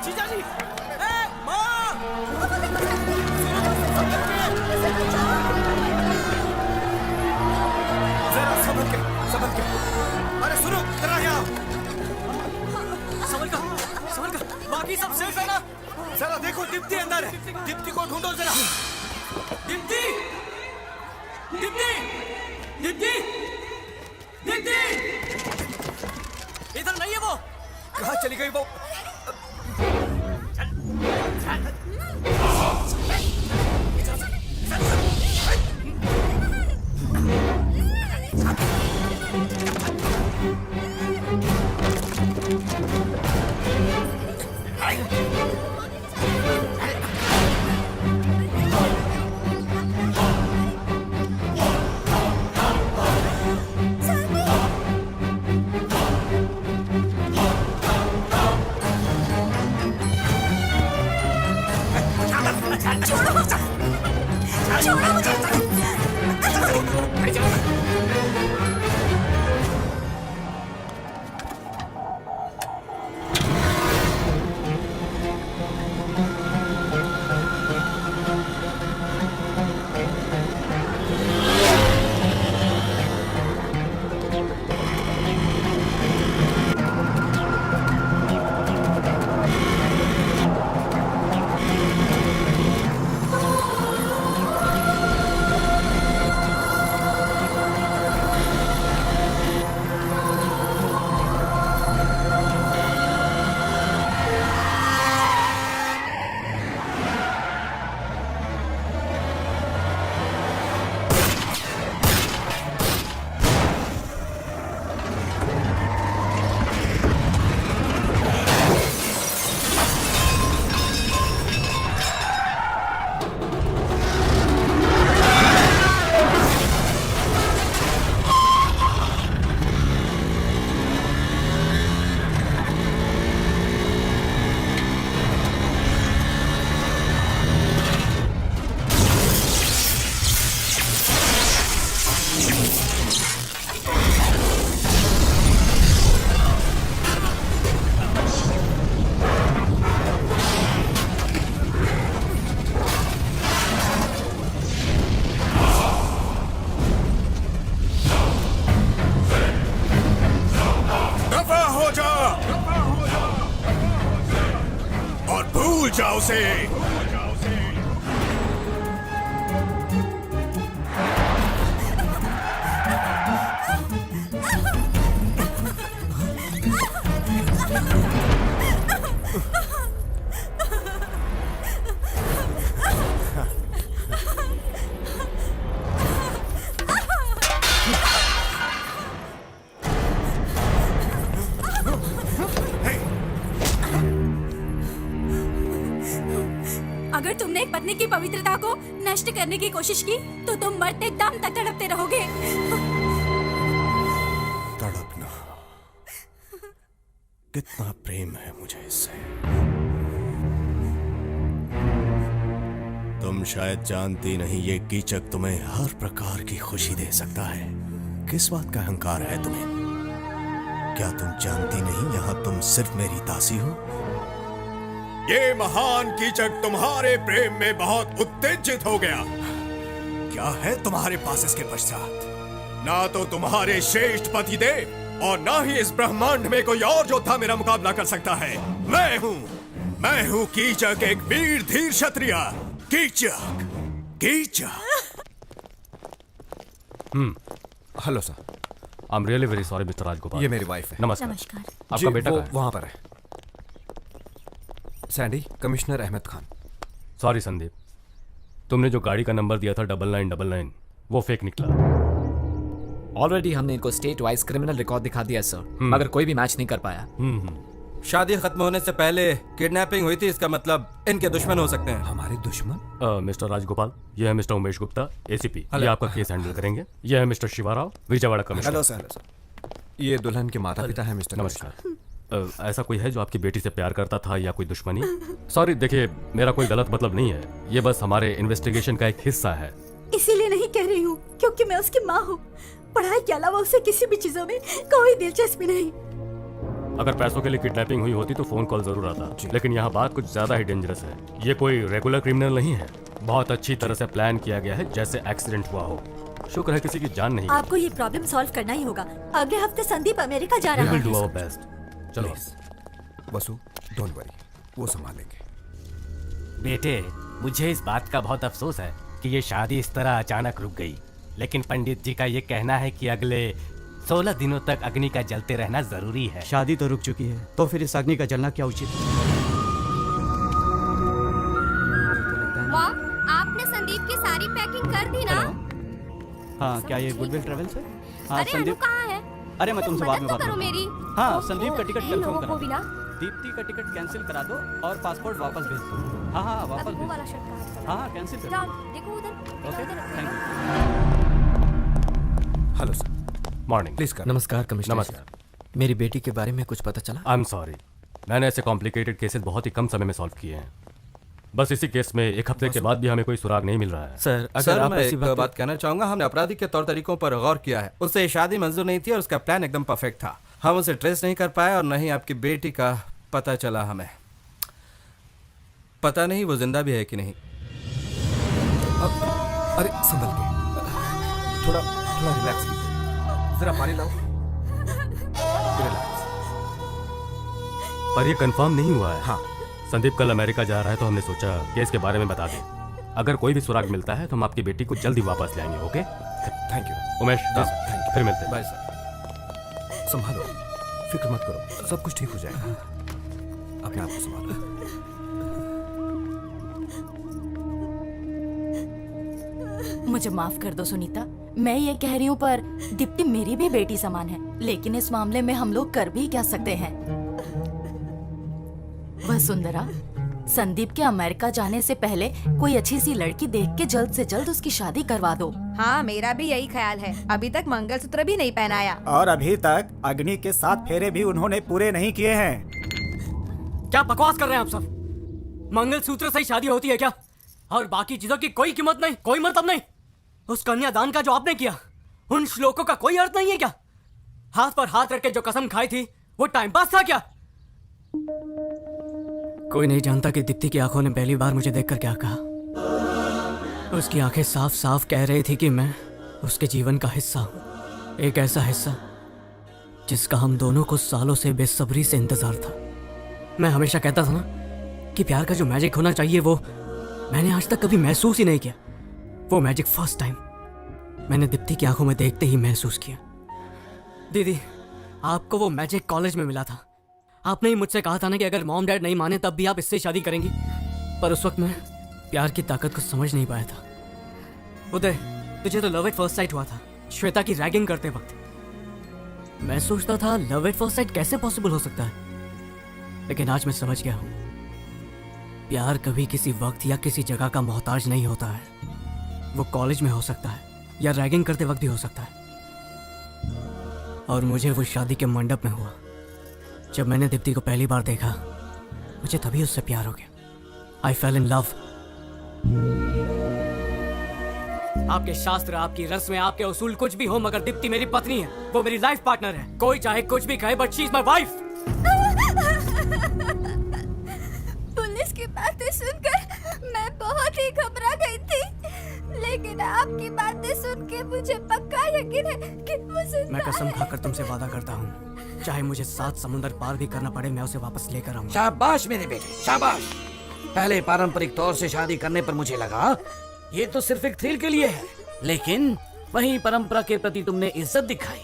जीजा जी, माँ! जरा संभल के, संभल के। अरे सुनो, जरा यहाँ। संभल कर, बाकी सब सेफ है ना? जरा देखो, दीप्ति अंदर है। दीप्ति को ढूंढो जरा। दीप्ति! दीप्ति! दीप्ति! दीप्ति! इधर नहीं है वो। कहाँ चली गई वो? जाओ से। अगर तुमने एक पत्नी की पवित्रता को नष्ट करने की कोशिश की तो तुम मरते दम तक तड़पते रहोगे। तड़पना, कितना प्रेम है मुझे इससे। तुम शायद जानती नहीं, ये कीचक तुम्हें हर प्रकार की खुशी दे सकता है। किस बात का अहंकार है तुम्हें? क्या तुम जानती नहीं यहाँ तुम सिर्फ मेरी दासी हो? ये महान कीचक तुम्हारे प्रेम में बहुत उत्तेजित हो गया। क्या है तुम्हारे पास इसके पश्चात? ना तो तुम्हारे श्रेष्ठ पति देव और ना ही इस ब्रह्मांड में कोई और योद्धा मेरा मुकाबला कर सकता है। मैं हूँ कीचक, एक वीर धीर क्षत्रिय। Keechak, Keechak. Hello sir. I am really very sorry mister Rajagopal. ये मेरी वाइफ है। नमस्कार। आपका बेटा कहाँ है? वहां पर है। Sandy, commissioner Ahmed Khan. Sorry Sandeep, तुमने जो गाड़ी का नंबर दिया था 9999 वो फेक निकला। ऑलरेडी हमने इनको स्टेट वाइज क्रिमिनल रिकॉर्ड दिखा दिया सर, मगर कोई भी मैच नहीं कर पाया। शादी खत्म होने से पहले किडनैपिंग हुई थी, इसका मतलब इनके दुश्मन हो सकते हैं। हमारे दुश्मन? मिस्टर राजगोपाल, ये है मिस्टर उमेश गुप्ता, एसीपी। ये आपका केस हैंडल करेंगे। ये है mister Shivarao, Vijayawada commissioner. Hello sir. ये दुल्हन के माता पिता है मिस्टर। नमस्कार। ऐसा कोई है जो आपकी बेटी से प्यार करता था या कोई दुश्मनी? सॉरी, देखिए मेरा कोई गलत मतलब नहीं है, ये बस हमारे इन्वेस्टिगेशन का एक हिस्सा है। इसीलिए नहीं कह रही हूँ क्योंकि मैं उसकी माँ हूँ। पढ़ाई के अलावा उसे किसी भी चीजों में कोई दिलचस्पी नहीं। अगर पैसों के लिए किडनैपिंग हुई होती तो फोन कॉल जरूर आता, लेकिन यहाँ बात कुछ ज्यादा ही डेंजरस है। ये कोई रेगुलर क्रिमिनल नहीं है, बहुत अच्छी तरह से प्लान किया गया है, जैसे एक्सीडेंट हुआ हो। शुक्र है किसी की जान नहीं। आपको ये प्रॉब्लम सॉल्व करना ही होगा। अगले हफ्ते संदीप अमेरिका जा रहा है। Do our best. चलो वसु, डोंट वरी, वो संभालेंगे। बेटे, मुझे इस बात का बहुत अफसोस है कि ये शादी इस तरह अचानक रुक गई, लेकिन पंडित जी का ये कहना है कि अगले 16 दिनों तक अग्नि का जलते रहना जरूरी है। शादी तो रुक चुकी है, तो फिर इस अग्नि का जलना क्या उचित है? मॉम, आपने संदीप की सारी पैकिंग कर दी ना? हाँ, क्या ये गुडविल ट्रेवल्स है? हाँ, अरे अनु कहाँ है? अरे मैं तुमसे बाद में बात करो करूंगा। मेरी। हाँ, संदीप का टिकट इन कंफर्म लोगों करा को भी ना। दीप्ति का टिकट कैंसिल करा दो और पासपोर्ट वापस भेज दो। हाँ हाँ, वापस अभी वो भेज वाला दो। शर्ट कहाँ है? हाँ, कैंसिल कर जाओ, दो। देखो उधर। Okay, thank hello sir. Morning. Please कर। नमस्कार कमिश्नर। नमस्कार। मेरी बेटी के बारे में कुछ पता चला? आई एम सॉरी, मैंने ऐसे कॉम्प्लिकेटेड केसेस बहुत ही कम समय में सॉल्व किए हैं। बस इसी केस में 1 हफ्ते के बाद भी हमें कोई सुराग नहीं मिल रहा है। सर, अगर सर, आप मैं ऐसी एक बात कहना चाहूंगा। हमने अपराधी के तौर तरीकों पर गौर किया है। उससे शादी मंजूर नहीं थी और उसका प्लान एकदम परफेक्ट था। हम उसे ट्रेस नहीं कर पाए और न ही आपकी बेटी का पता चला हमें। पता नहीं वो जिंदा भी है कि नहीं। अरे संभल के, थोड़ा थोड़ा रिलैक्स कीजिए। जरा पानी लाओ। रिलैक्स। पर ये कंफर्म नहीं हुआ है। हाँ, संदीप कल अमेरिका जा रहा है, तो हमने सोचा केस के बारे में बता दें। अगर कोई भी सुराग मिलता है तो हम आपकी बेटी को जल्दी वापस लाएंगे। Okay, thank you Umesh. Thank you. फिर मिलते हैं। Bye sir. संभालो, फिक्र मत करो, सब कुछ ठीक हो जाएगा। अपने आप को संभालो। मुझे माफ कर दो सुनीता, मैं ये कह रही हूँ पर दीप्ति मेरी भी बेटी समान है, लेकिन इस मामले में हम लोग कर भी क्या सकते हैं। वसुंधरा, संदीप के अमेरिका जाने से पहले कोई अच्छी सी लड़की देख के जल्द से जल्द उसकी शादी करवा दो। हाँ, मेरा भी यही ख्याल है। अभी तक मंगलसूत्र भी नहीं पहनाया और अभी तक अग्नि के 7 फेरे भी उन्होंने पूरे नहीं किए हैं। क्या बकवास कर रहे हैं आप सब? मंगलसूत्र से ही शादी होती है क्या? और बाकी चीजों की कोई कीमत नहीं, कोई मतलब नहीं? उस कन्यादान का जो आपने किया, उन श्लोकों का कोई अर्थ नहीं है क्या? हाथ पर हाथ रख के जो कसम खाई थी, वो टाइम पास था क्या? कोई नहीं जानता कि दीप्ति की आंखों ने पहली बार मुझे देखकर क्या कहा। उसकी आंखें साफ साफ कह रही थी कि मैं उसके जीवन का हिस्सा हूं, एक ऐसा हिस्सा जिसका हम दोनों को सालों से बेसब्री से इंतजार था। मैं हमेशा कहता था ना कि प्यार का जो मैजिक होना चाहिए वो मैंने आज तक कभी महसूस ही नहीं किया। वो मैजिक फर्स्ट टाइम मैंने दीप्ति की आंखों में देखते ही महसूस किया। दीदी, आपको वो मैजिक कॉलेज में मिला था। आपने ही मुझसे कहा था ना कि अगर मॉम डैड नहीं माने तब भी आप इससे शादी करेंगी। पर उस वक्त मैं प्यार की ताकत को समझ नहीं पाया था। उदय, तुझे तो लव एट फर्स्ट साइट हुआ था श्वेता की रैगिंग करते वक्त। मैं सोचता था लव एट फर्स्ट साइट कैसे पॉसिबल हो सकता है, लेकिन आज मैं समझ गया हूं, प्यार कभी किसी वक्त या किसी जगह का मोहताज नहीं होता है। वो कॉलेज में हो सकता है या रैगिंग करते वक्त भी हो सकता है। और मुझे वो शादी के मंडप में हुआ। जब मैंने दीप्ति को पहली बार देखा, मुझे तभी उससे प्यार हो गया। आई फेल इन लव। आपके शास्त्र, आपकी रस्में, आपके उसूल कुछ भी हो, मगर दीप्ति मेरी पत्नी है। वो मेरी लाइफ पार्टनर है। कोई चाहे कुछ भी कहे, but she is my wife. Police की बातें सुनकर मैं बहुत ही घबरा गई थी, लेकिन आपकी बातें सुन के मुझे पक्का यकीन है कि मुझे मैं कसम खाकर तुमसे वादा करता हूँ, चाहे मुझे 7 समुंदर पार भी करना पड़े, मैं उसे वापस लेकर आऊंगा। शाबाश मेरे बेटे, शाबाश। पहले पारंपरिक तौर से शादी करने पर मुझे लगा ये तो सिर्फ एक थ्रिल के लिए है, लेकिन वही परंपरा के प्रति तुमने इज्जत दिखाई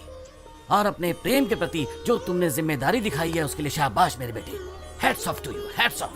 और अपने प्रेम के प्रति जो तुमने जिम्मेदारी दिखाई है उसके लिए शाबाश मेरे बेटे। Hats off to you, hats off.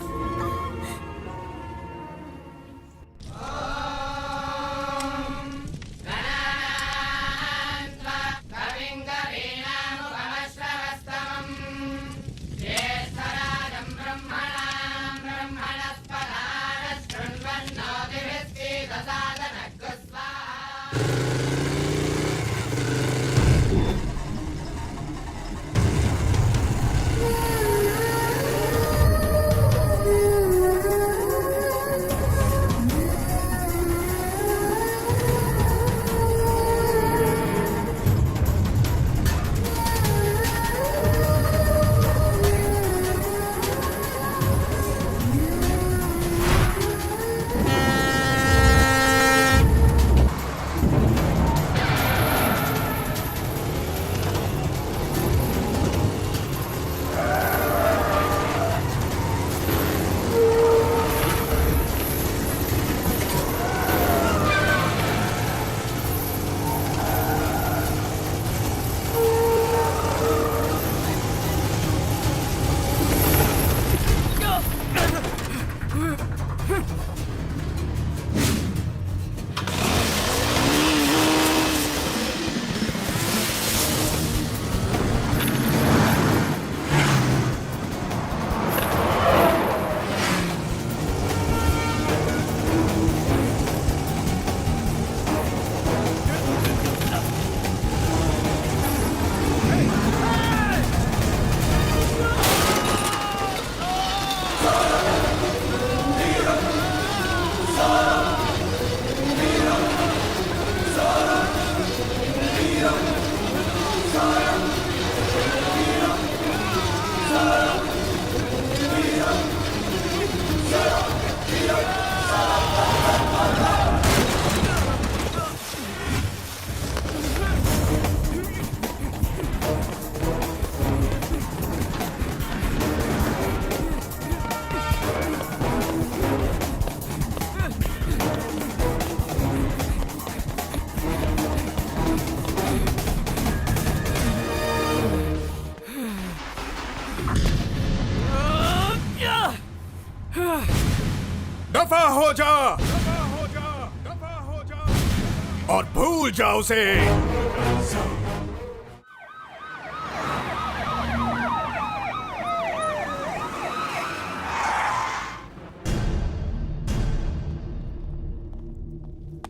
दफा हो जा, दफा हो जा, दफा हो जा और भूल जा उसे।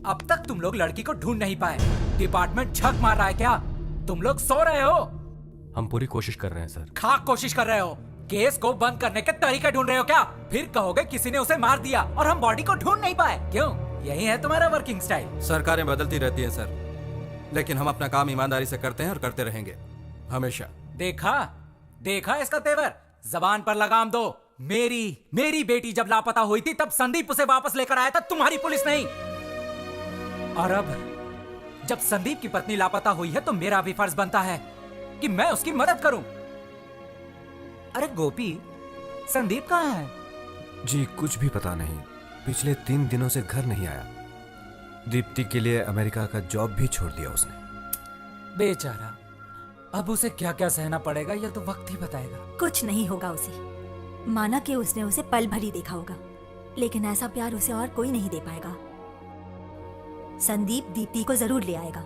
अब तक तुम लोग लड़की को ढूंढ नहीं पाए। डिपार्टमेंट झक मार रहा है क्या? तुम लोग सो रहे हो? हम पूरी कोशिश कर रहे हैं सर। खाक कोशिश कर रहे हो? केस को बंद करने के तरीके ढूंढ रहे हो क्या? फिर कहोगे किसी ने उसे मार दिया और हम बॉडी को ढूंढ नहीं पाए। क्यों? यही है तुम्हारा वर्किंग स्टाइल? सरकारें बदलती रहती हैं सर, लेकिन हम अपना काम ईमानदारी से करते हैं और करते रहेंगे हमेशा। देखा देखा इसका तेवर। जबान पर लगाम दो। मेरी बेटी जब लापता हुई थी तब संदीप उसे वापस लेकर आया था, तुम्हारी पुलिस नहीं। और अब जब संदीप की पत्नी लापता हुई है तो मेरा भी फर्ज बनता है कि मैं उसकी मदद करूं। अरे गोपी, संदीप कहाँ है? जी कुछ भी पता नहीं, पिछले 3 दिनों से घर नहीं आया। दीप्ति के लिए अमेरिका का जॉब भी छोड़ दिया उसने। बेचारा, अब उसे क्या क्या सहना पड़ेगा यह तो वक्त ही बताएगा। कुछ नहीं होगा उसे। माना कि उसने उसे पल भर ही देखा होगा, लेकिन ऐसा प्यार उसे और कोई नहीं दे पाएगा। संदीप दीप्ति को जरूर ले आएगा।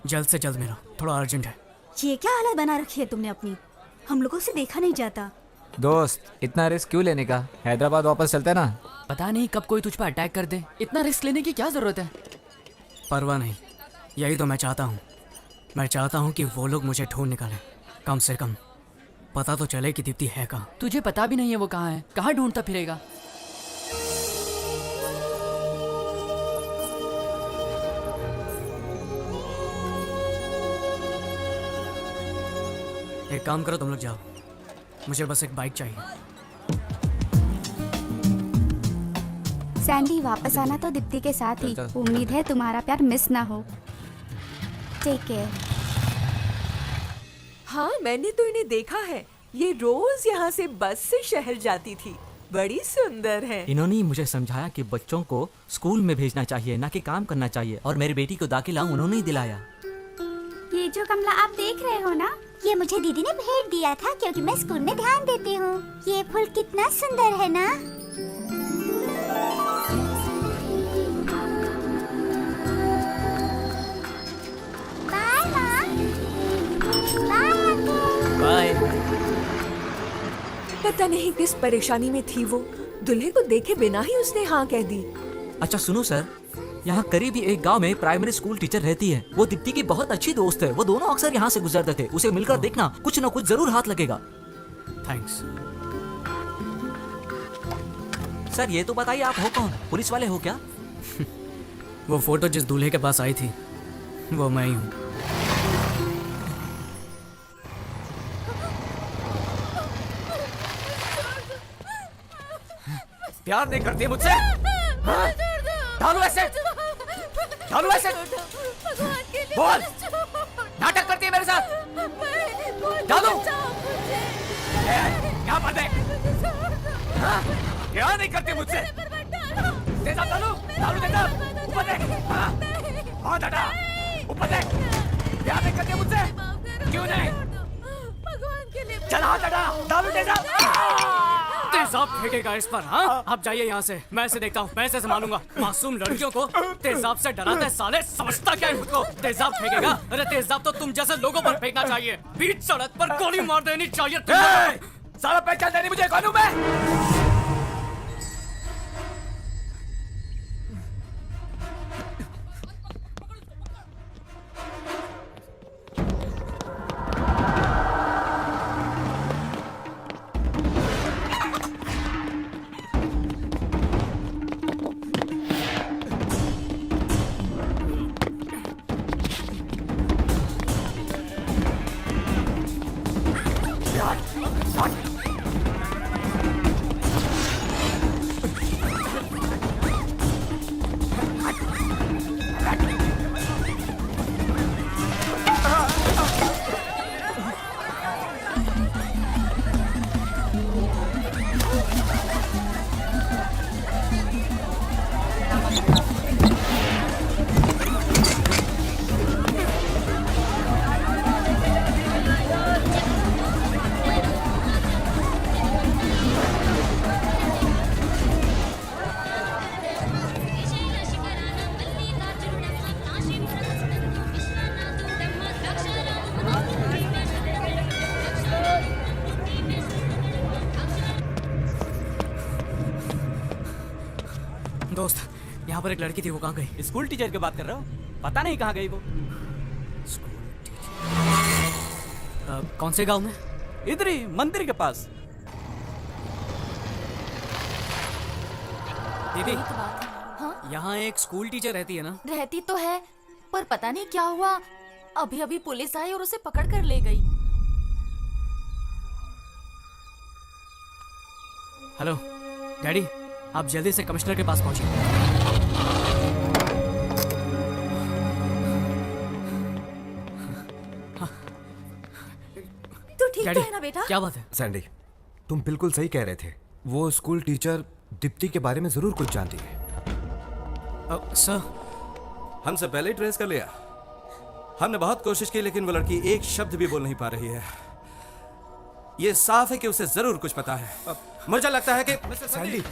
जल्द से जल्द मेरा थोड़ा अर्जेंट है। ये क्या हालत बना रखी है तुमने अपनी? हम लोगों से देखा नहीं जाता। दोस्त इतना रिस्क क्यों लेने का? हैदराबाद वापस चलते ना। पता नहीं कब कोई तुझ पर अटैक कर दे। इतना रिस्क लेने की क्या जरूरत है? परवाह नहीं, यही तो मैं चाहता हूँ। मैं चाहता हूँ कि वो लोग मुझे ढूंढ निकालें। कम से कम पता तो चले कि दीप्ति है कहाँ। तुझे पता भी नहीं है वो कहाँ है। कहाँ ढूंढता फिरेगा? एक काम करो, तुम लोग जाओ, मुझे बस एक बाइक चाहिए। सैंडी, वापस आना तो दीप्ति के साथ ही। उम्मीद है तुम्हारा प्यार मिस ना हो। Take care. हाँ, मैंने तो इन्हें देखा है। ये रोज यहाँ से बस से शहर जाती थी। बड़ी सुंदर है। इन्होंने मुझे समझाया कि बच्चों को स्कूल में भेजना चाहिए, ना कि काम करना चाहिए, और मेरी बेटी को दाखिला उन्होंने ही दिलाया। ये जो कमला आप देख रहे हो ना, ये मुझे दीदी ने भेंट दिया था क्योंकि मैं स्कूल में ध्यान देती हूँ। ये फूल कितना सुंदर है ना? बाय माँ। बाय। पता नहीं किस परेशानी में थी वो। दूल्हे को देखे बिना ही उसने हाँ कह दी। अच्छा सुनो सर, यहाँ करीब ही एक गांव में प्राइमरी स्कूल टीचर रहती है। वो दीप्ति की बहुत अच्छी दोस्त है। वो दोनों अक्सर यहाँ से गुजरते थे। उसे मिलकर देखना, कुछ न कुछ जरूर हाथ लगेगा। थैंक्स। सर ये तो बताइए, आप हो कौन? पुलिस वाले हो क्या? वो फोटो जिस दूल्हे के पास आई थी वो मैं ही हूँ। प्यार नहीं करती मुझसे? हाँ? डालो ऐसे, डालो ऐसे। बोल, नाटक करती है मेरे साथ? डालो। क्या बात है? हाँ? प्यार नहीं करती मुझसे? तेजाब डालू डालू तेजाब ऊपर देख हाँ दादा ऊपर देख प्यार नहीं करती मुझसे क्यों नहीं चल हाँ दादा डालू तेजाब तेजाब फेंकेगा इस पर? हाँ आप जाइए यहाँ से, मैं इसे देखता हूँ, मैं इसे संभालूंगा। मासूम लड़कियों को तेजाब से डराते साले, समझता क्या है खुद को? तेजाब फेंकेगा? अरे तेजाब तो तुम जैसे लोगों पर फेंकना चाहिए, बीच सड़क पर गोली मार देनी चाहिए। साला पहचान देनी मुझे कौन हूँ मैं? दोस्त, यहाँ पर एक लड़की थी, वो कहाँ गई? स्कूल टीचर की बात कर रहे हो? पता नहीं कहाँ गई वो। कौन से गांव में? इधर ही मंदिर के पास। दीदी, हाँ? यहाँ एक स्कूल टीचर रहती है ना? रहती तो है, पर पता नहीं क्या हुआ, अभी अभी पुलिस आई और उसे पकड़ कर ले गई। हेलो डैडी, आप जल्दी से कमिश्नर के पास पहुंचिए। तू ठीक तो है ना बेटा? क्या बात है? सैंडी, तुम बिल्कुल सही कह रहे थे। वो स्कूल टीचर दीप्ति के बारे में जरूर कुछ जानती है। सर, हमसे पहले ही ट्रेस कर लिया। हमने बहुत कोशिश की लेकिन वो लड़की एक शब्द भी बोल नहीं पा रही है। ये साफ है कि उसे जरूर कुछ पता है। मुझे लगता है कि सैंडी,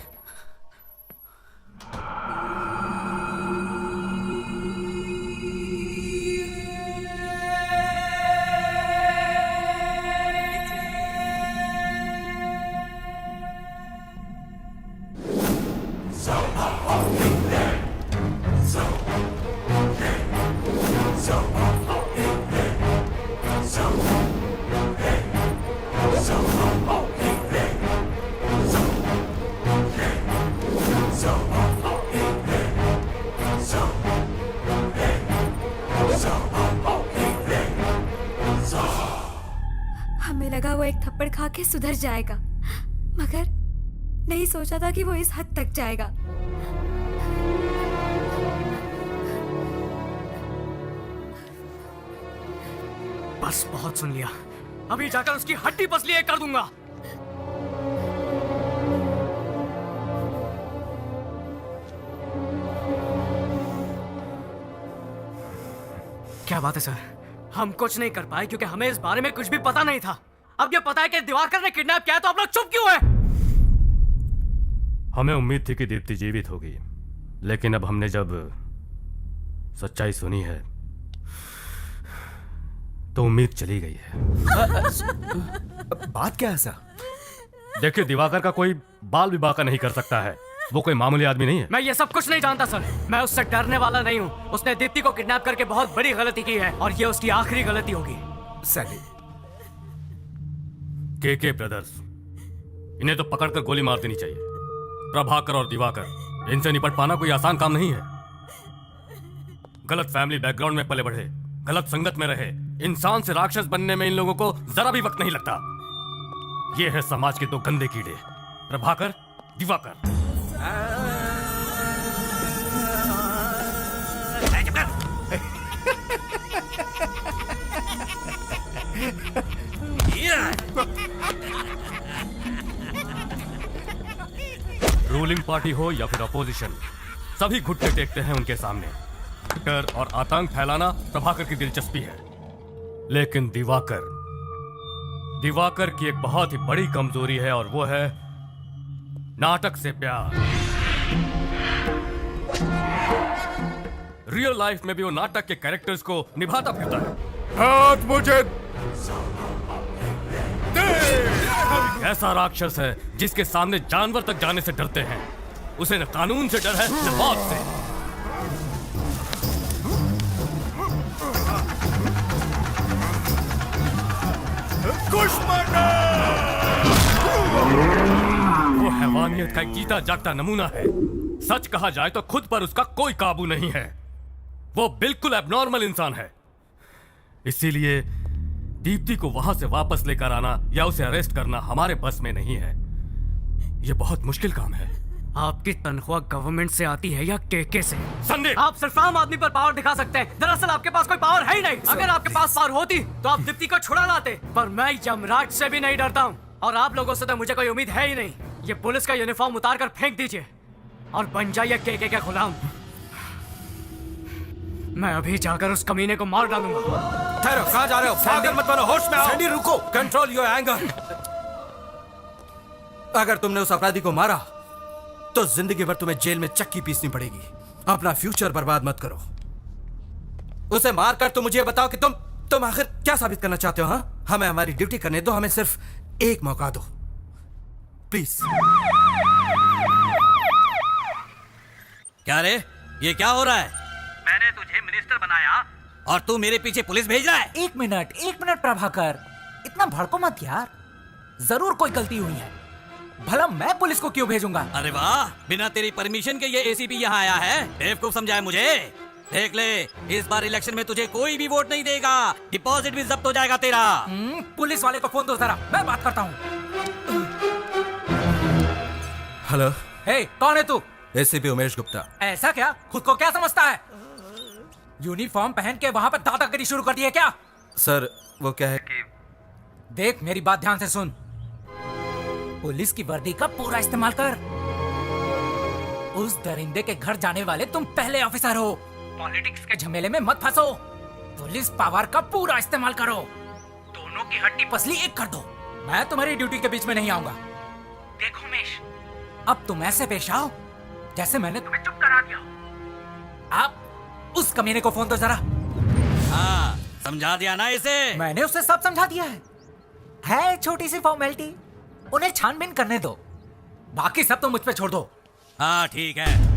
हमें लगा वो एक थप्पड़ खा के सुधर जाएगा, मगर नहीं सोचा था कि वो इस हद तक जाएगा। बस बहुत सुन लिया, अभी जाकर उसकी हड्डी पसली एक कर दूंगा। क्या बात है सर? हम कुछ नहीं कर पाए क्योंकि हमें इस बारे में कुछ भी पता नहीं था। अब ये पता है कि दिवाकर ने किडनैप किया, तो आप लोग चुप क्यों हैं? हमें उम्मीद थी कि दीप्ति जीवित होगी, लेकिन अब हमने जब सच्चाई सुनी है तो उम्मीद चली गई है। बात क्या है सर? देखिए, दिवाकर का कोई बाल विवाह का नहीं कर सकता है। वो कोई मामूली आदमी नहीं है। मैं ये सब कुछ नहीं जानता सर, मैं उससे डरने वाला नहीं हूँ। उसने दीप्ति को किडनैप करके बहुत बड़ी गलती की है और ये उसकी आखिरी गलती होगी। सैंडी, के ब्रदर्स, इन्हें तो पकड़कर गोली मार देनी चाहिए। प्रभाकर और दिवाकर, इनसे निपट पाना कोई आसान काम नहीं है। गलत फैमिली बैकग्राउंड में पले बढ़े, गलत संगत में रहे, इंसान से राक्षस बनने में इन लोगों को जरा भी वक्त नहीं लगता। ये है समाज के दो गंदे कीड़े, प्रभाकर, दिवाकर। रूलिंग पार्टी हो या फिर अपोजिशन, सभी घुटने टेकते हैं उनके सामने। डर और आतंक फैलाना प्रभाकर की दिलचस्पी है, लेकिन दिवाकर की एक बहुत ही बड़ी कमजोरी है और वो है नाटक से प्यार। रियल लाइफ में भी वो नाटक के कैरेक्टर्स को निभाता फिरता है। हाथ मुझे ऐसा राक्षस है जिसके सामने जानवर तक जाने से डरते हैं। उसे न कानून से डर है न मौत से। वो हैवानियत का एक जीता जागता नमूना है। सच कहा जाए तो खुद पर उसका कोई काबू नहीं है। वो बिल्कुल एबनॉर्मल इंसान है। इसीलिए दीप्ति को वहां से वापस लेकर आना या उसे अरेस्ट करना हमारे बस में नहीं है। यह बहुत मुश्किल काम है। आपकी तनख्वाह गवर्नमेंट से आती है या केके से? संदीप, आप सिर्फ आम आदमी पर पावर दिखा सकते हैं। दरअसल आपके पास कोई पावर है ही नहीं। अगर आपके पास पावर होती तो आप दीप्ति को छुड़ा लाते। पर मैं यमराज से भी नहीं डरता हूँ, और आप लोगों से तो मुझे कोई उम्मीद है ही नहीं। ये पुलिस का यूनिफॉर्म उतार कर फेंक दीजिए और बन जाइए केके का गुलाम। मैं अभी जाकर उस कमीने को मार डालूंगा। ठहरो, कहाँ जा रहे हो? पागल मत बनो, होश में आओ। सैंडी रुको, कंट्रोल योर एंगर। अगर तुमने उस अपराधी को मारा तो जिंदगी भर तुम्हें जेल में चक्की पीसनी पड़ेगी। अपना फ्यूचर बर्बाद मत करो। उसे मारकर तुम मुझे बताओ कि तुम आखिर क्या साबित करना चाहते हो? हाँ, हमें हमारी ड्यूटी करने दो। हमें सिर्फ एक मौका दो प्लीज। क्या रे, ये क्या हो रहा है? मैंने तुझे मिनिस्टर बनाया और तू मेरे पीछे पुलिस भेज रहा है? एक मिनट प्रभाकर, इतना भड़को मत यार। जरूर कोई गलती हुई है। भला मैं पुलिस को क्यों भेजूंगा? अरे वाह, बिना तेरी परमिशन के ये एसीपी यहाँ आया है। बेवकूफ समझाए मुझे। देख ले, इस बार इलेक्शन में तुझे कोई भी वोट नहीं देगा। डिपॉजिट भी जब्त हो जाएगा तेरा। पुलिस वाले को फोन दो जरा, मैं बात करता हूँ। हेलो। हे, कौन है तू? एसीपी उमेश गुप्ता। ऐसा क्या? खुद को क्या समझता है? यूनिफॉर्म पहन के वहां पर दादागिरी शुरू कर दी है क्या? सर, वो क्या है कि देख, मेरी बात ध्यान से सुन। पुलिस की वर्दी का पूरा इस्तेमाल कर। उस दरिंदे के घर जाने वाले तुम पहले ऑफिसर हो। पॉलिटिक्स के झमेले में मत फंसो। पुलिस पावर का पूरा इस्तेमाल करो। दोनों की हड्डी पसली एक कर दो। मैं तुम्हारी ड्यूटी के बीच में नहीं आऊंगा। देखो उमेश, अब तुम ऐसे पेश आओ जैसे मैंने तुम्हें चुप करा दिया। आप उस कमीने को फोन दो जरा। हाँ, समझा दिया ना इसे? मैंने उसे सब समझा दिया है छोटी सी फॉर्मेलिटी। उन्हें छानबीन करने दो, बाकी सब तो मुझ पे छोड़ दो। हाँ ठीक है।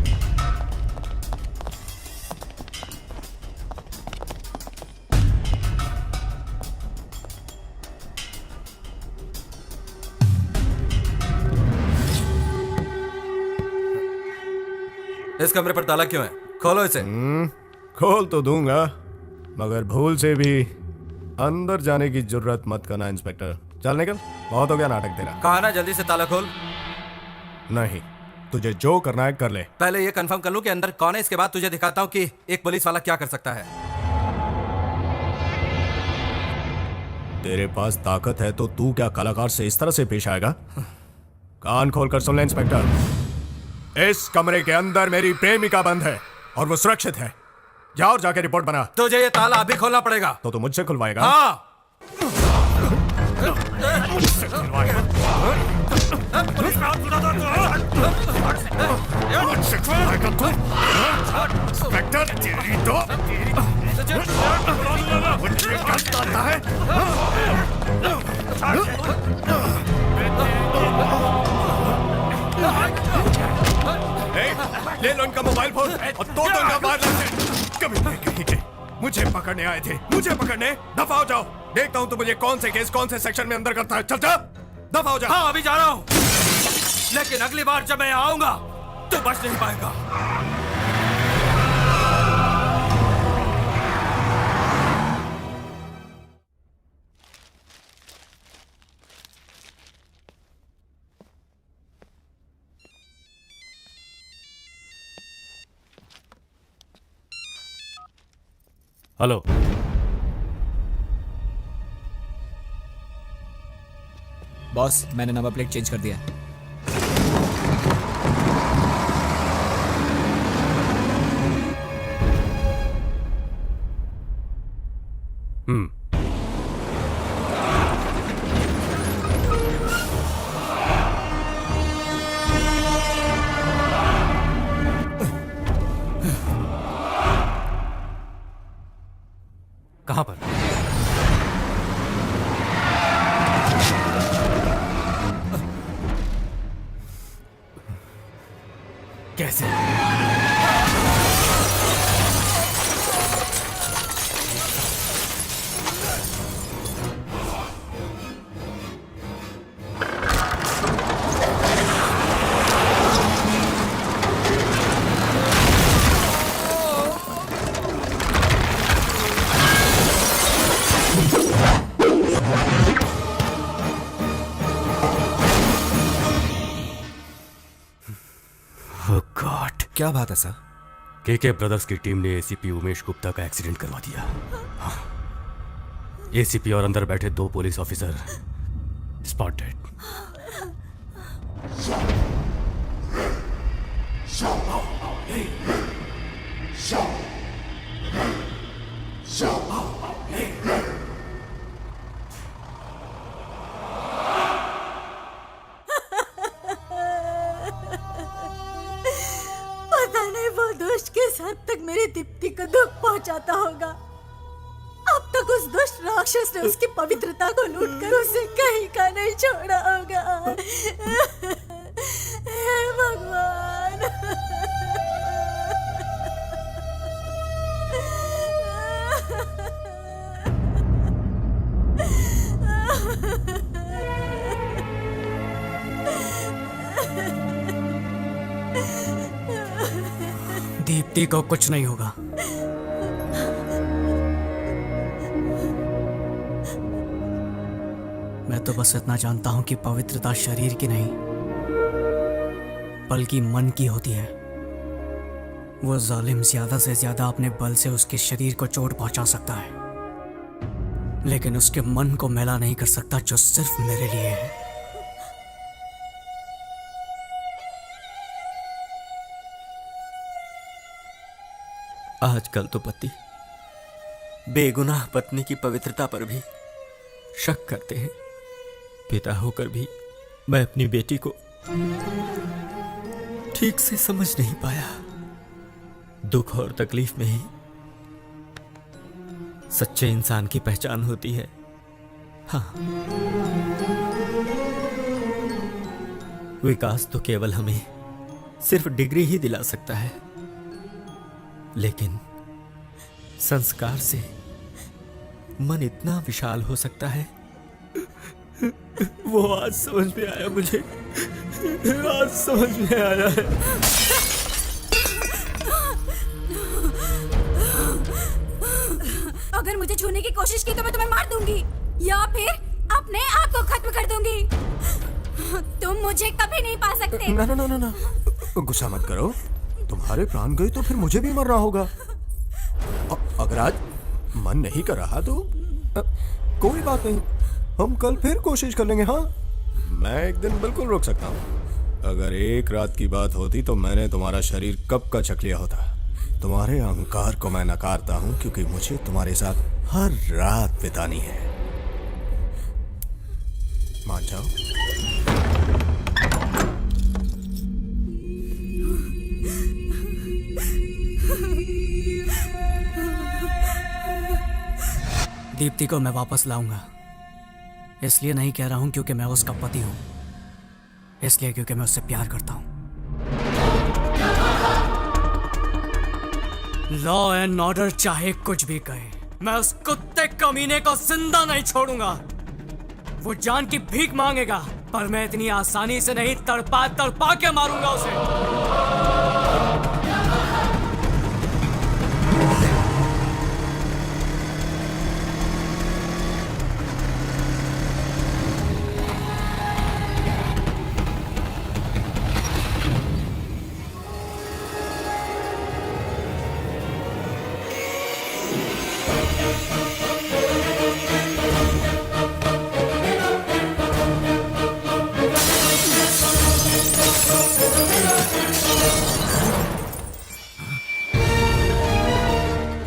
इस कमरे पर ताला क्यों है? खोलो इसे। खोल तो दूंगा, मगर भूल से भी अंदर जाने की जुर्रत मत करना इंस्पेक्टर। चल निकल, बहुत हो गया नाटक तेरा। कहा ना जल्दी से ताला खोल। नहीं, तुझे जो करना है कर ले। पहले ये कंफर्म कर लूं कि अंदर कौन है, इसके बाद तुझे दिखाता हूं कि एक पुलिस वाला क्या कर सकता है। तेरे पास ताकत है तो तू क्या कलाकार से इस तरह से पेश आएगा? कान खोलकर सुन ले इंस्पेक्टर, इस कमरे के अंदर मेरी प्रेमिका बंद है और वो सुरक्षित है। जाओ और जाके रिपोर्ट बना। तुझे ये ताला अभी खोलना पड़ेगा। तो तू मुझसे खुलवाएगा? हाँ। इंस्पेक्टर, तेरी तो मुझे गलत आता है। ले लो इनका मोबाइल फोन और दो डंडा मार लेते। कभी नहीं कहीं के मुझे पकड़ने आए थे, मुझे पकड़ने। दफा हो जाओ, देखता हूं तो मुझे कौन से केस कौन से सेक्शन में अंदर करता है। चल जा, दफा हो जा। हाँ, अभी जा रहा हूं, लेकिन अगली बार जब मैं आऊंगा तो बच नहीं पाएगा। हेलो, बॉस, मैंने नंबर प्लेट चेंज कर दिया है। कहां पर? कैसे? क्या बात है सर? केके ब्रदर्स की टीम ने एसीपी उमेश गुप्ता का एक्सीडेंट करवा दिया। हाँ। एसीपी और अंदर बैठे 2 पुलिस ऑफिसर स्पॉट डेड। पता नहीं वो दुष्ट किस हद तक मेरी दीप्ति को दुख पहुंचाता होगा। अब तक उस दुष्ट राक्षस ने उसकी पवित्रता को लूटकर उसे कहीं का नहीं छोड़ा होगा। हे भगवान। दीप्ति को कुछ नहीं होगा। मैं तो बस इतना जानता हूं कि पवित्रता शरीर की नहीं बल्कि मन की होती है। वो जालिम ज्यादा से ज्यादा अपने बल से उसके शरीर को चोट पहुंचा सकता है, लेकिन उसके मन को मैला नहीं कर सकता, जो सिर्फ मेरे लिए है। आजकल तो पति बेगुनाह पत्नी की पवित्रता पर भी शक करते हैं। पिता होकर भी मैं अपनी बेटी को ठीक से समझ नहीं पाया। दुख और तकलीफ में ही सच्चे इंसान की पहचान होती है। हाँ, विकास तो केवल हमें सिर्फ डिग्री ही दिला सकता है, लेकिन संस्कार से मन इतना विशाल हो सकता है। वो आज समझ में आया मुझे, आज समझ में आया है। अगर मुझे छूने की कोशिश की तो मैं तुम्हें मार दूंगी या फिर अपने आप को खत्म कर दूंगी। तुम मुझे कभी नहीं पा सकते। ना ना ना ना ना, गुस्सा मत करो। तुम्हारे प्राण गए तो फिर मुझे भी मरना होगा। अगर आज मन नहीं कर रहा तो कोई बात नहीं, हम कल फिर कोशिश कर लेंगे। हाँ, मैं एक दिन बिल्कुल रुक सकता हूँ। अगर एक रात की बात होती तो मैंने तुम्हारा शरीर कब का चख लिया होता। तुम्हारे अहंकार को मैं नकारता हूँ क्योंकि मुझे तुम्हारे साथ हर रात बितानी है। मान जाओ। दीप्ति को मैं वापस लाऊंगा। इसलिए नहीं कह रहा हूं क्योंकि मैं उसका पति हूं, इसलिए क्योंकि मैं उससे प्यार करता हूं। लॉ एंड ऑर्डर चाहे कुछ भी कहे, मैं उस कुत्ते कमीने को जिंदा नहीं छोड़ूंगा। वो जान की भीख मांगेगा, पर मैं इतनी आसानी से नहीं, तड़पा तड़पा के मारूंगा उसे।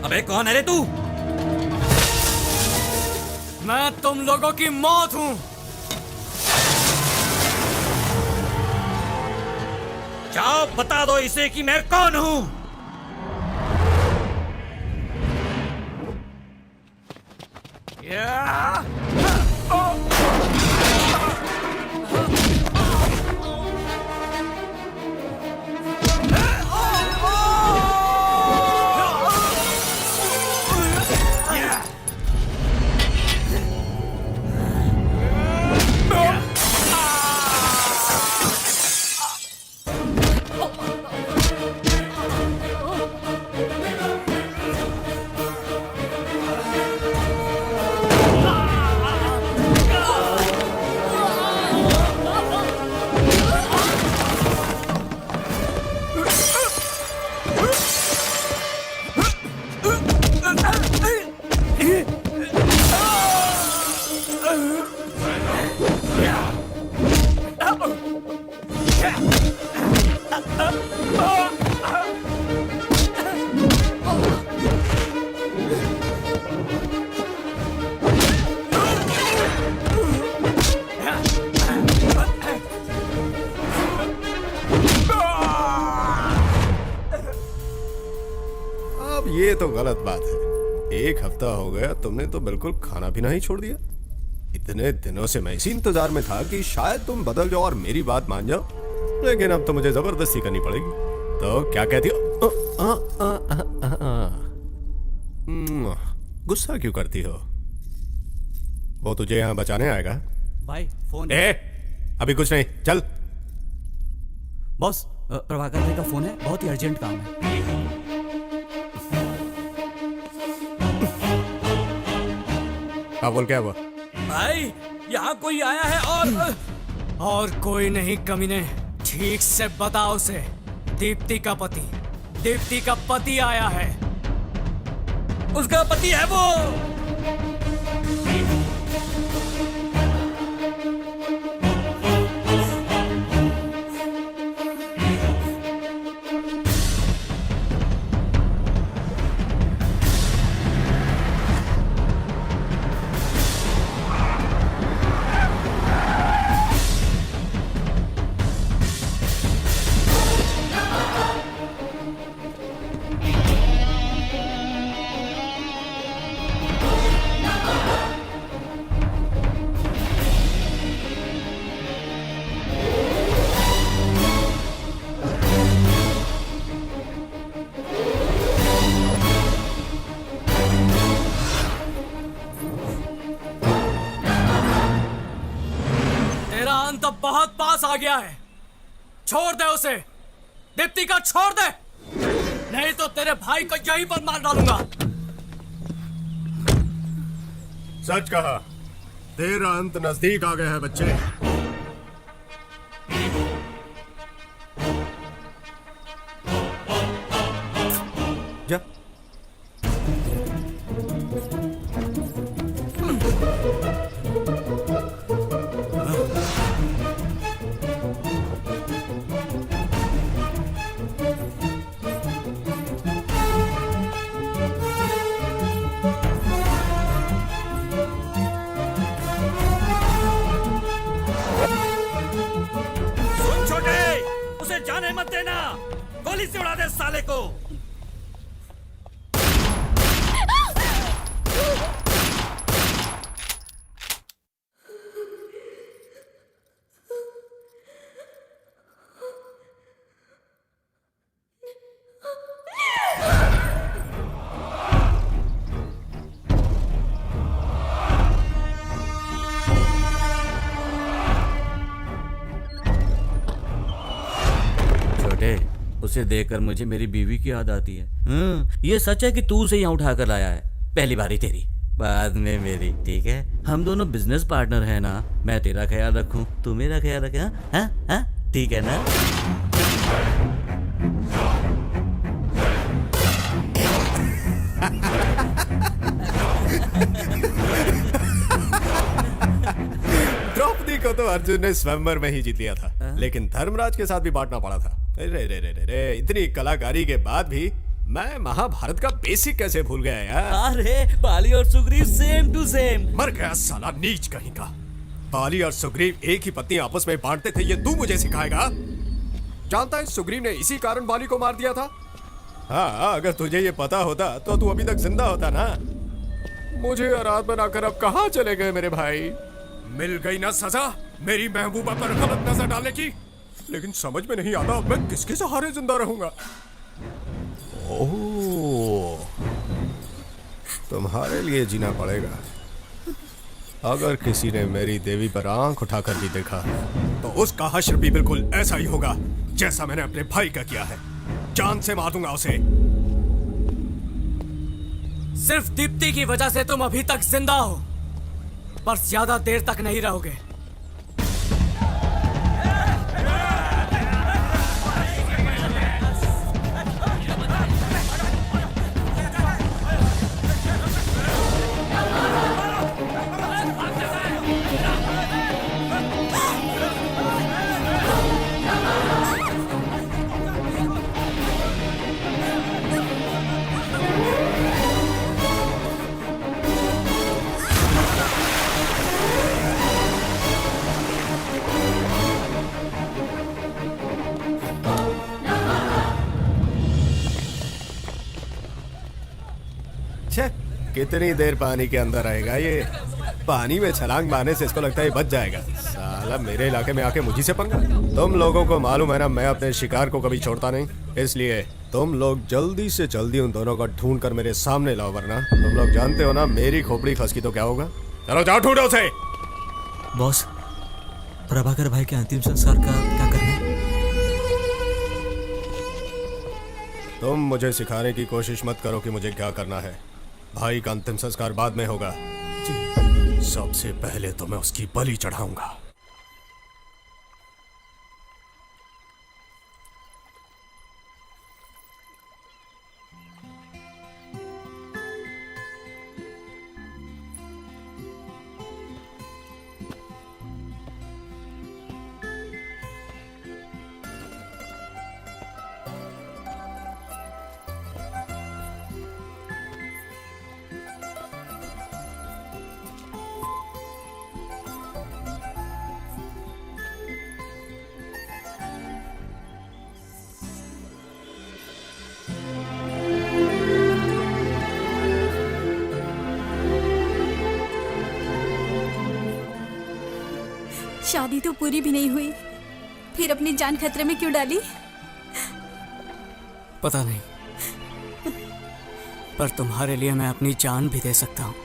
अबे कौन है रे तू? मैं तुम लोगों की मौत हूं। जाओ बता दो इसे कि मैं कौन हूं। अब ये तो गलत बात है। एक हफ्ता हो गया तुमने तो बिल्कुल खाना पीना ही छोड़ दिया। इतने दिनों से मैं इसी इंतजार में था कि शायद तुम बदल जाओ और मेरी बात मान जाओ, लेकिन अब तो मुझे जबरदस्ती करनी पड़ेगी। तो क्या कहती हो? गुस्सा क्यों करती हो? वो तुझे यहाँ बचाने आएगा? भाई फोन। अभी कुछ नहीं, चल। बॉस, प्रभाकर भाई का फोन है, बहुत ही अर्जेंट काम है। हाँ बोल, क्या हुआ? भाई यहाँ कोई आया है और कोई नहीं कमीने। ठीक से बताओ उसे। दीप्ति का पति आया है। उसका पति है वो। तो बहुत पास आ गया है। छोड़ दे उसे। दीप्ति का छोड़ दे, नहीं तो तेरे भाई को यहीं पर मार डालूंगा। सच कहा, तेरा अंत नजदीक आ गया है बच्चे। जा। जाने मत देना, गोली से उड़ा दे साले को। उसे देखकर मुझे मेरी बीवी की याद आती है। ये सच है कि तू उसे यहाँ उठा कर लाया है? पहली बारी तेरी, बाद में मेरी, ठीक है? हम दोनों बिजनेस पार्टनर हैं ना। मैं तेरा ख्याल रखूं, तू मेरा ख्याल रखे। हाँ, ठीक है ना? द्रौपदी को तो अर्जुन ने स्वयंवर में ही जीत लिया था, लेकिन धर्मराज के साथ भी बांटना पड़ा था। रे रे रे रे रे, इतनी कलाकारी के बाद भी मैं महाभारत का बेसिक कैसे भूल गया यार? अरे बाली और सुग्रीव सेम टू सेम। मर गया साला नीच कहीं का। बाली और सुग्रीव एक ही पत्नी आपस में बांटते थे, ये तू मुझे सिखाएगा? जानता है सुग्रीव ने इसी कारण बाली को मार दिया था। हाँ, अगर तुझे ये पता होता तो तू अभी तक जिंदा होता ना। मुझे आराध बनाकर अब कहाँ चले गए मेरे भाई? मिल गई ना सजा मेरी महबूबा पर गलत नजर डालने की। लेकिन समझ में नहीं आता मैं किसके सहारे जिंदा रहूंगा। ओह, तुम्हारे लिए जीना पड़ेगा। अगर किसी ने मेरी देवी पर आंख उठाकर भी देखा तो उसका हश्र भी बिल्कुल ऐसा ही होगा जैसा मैंने अपने भाई का किया है। जान से मार दूंगा उसे। सिर्फ दीप्ति की वजह से तुम अभी तक जिंदा हो, पर ज्यादा देर तक नहीं रहोगे। कितनी देर पानी के अंदर रहेगा ये? पानी में छलांग मारने से इसको लगता है बच जाएगा। साला मेरे इलाके में आके मुझी से पंगा। तुम लोगों को मालूम है ना, मैं अपने शिकार को कभी छोड़ता नहीं। इसलिए तुम लोग जल्दी से जल्दी उन दोनों को ढूंढ कर मेरे सामने लाओ, वरना तुम लोग जानते हो ना मेरी खोपड़ी खसकी तो क्या होगा। चलो जाओ ढूंढो उसे। बॉस, प्रभाकर भाई के अंतिम संस्कार का क्या करना है? तुम मुझे सिखाने की कोशिश मत करो कि मुझे क्या करना है। भाई का अंतिम संस्कार बाद में होगा। सबसे पहले तो मैं उसकी बलि चढ़ाऊंगा। शादी तो पूरी भी नहीं हुई, फिर अपनी जान खतरे में क्यों डाली? पता नहीं, पर तुम्हारे लिए मैं अपनी जान भी दे सकता हूँ।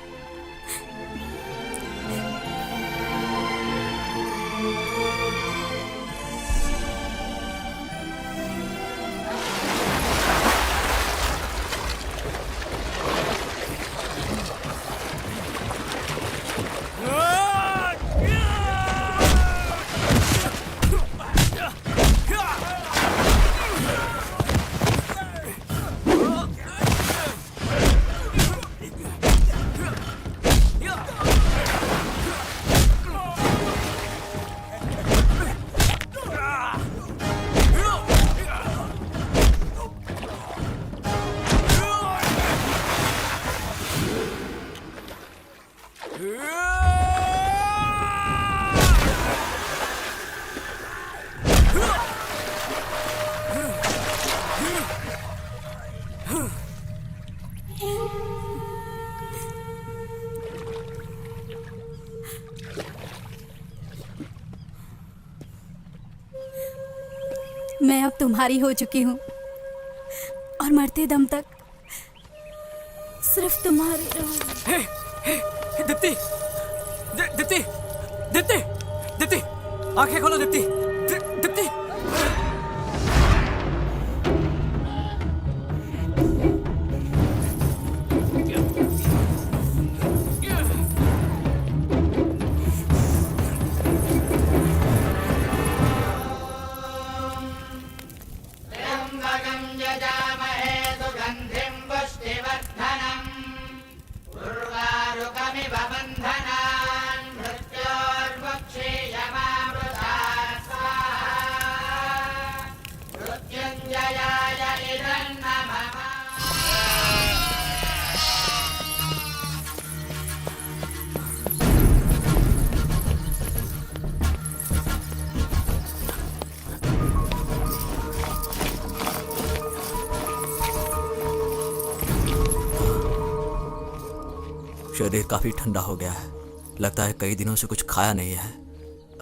मैं अब तुम्हारी हो चुकी हूँ और मरते दम तक सिर्फ तुम्हारी रहूंगी। दीप्ति, दीप्ति, दीप्ति, दीप्ति, आंखें खोलो दीप्ति, दीप्ति। बंधनान् मृत्योर्मुक्षीयमामृतात् शरीर काफ़ी ठंडा हो गया है, लगता है कई दिनों से कुछ खाया नहीं है।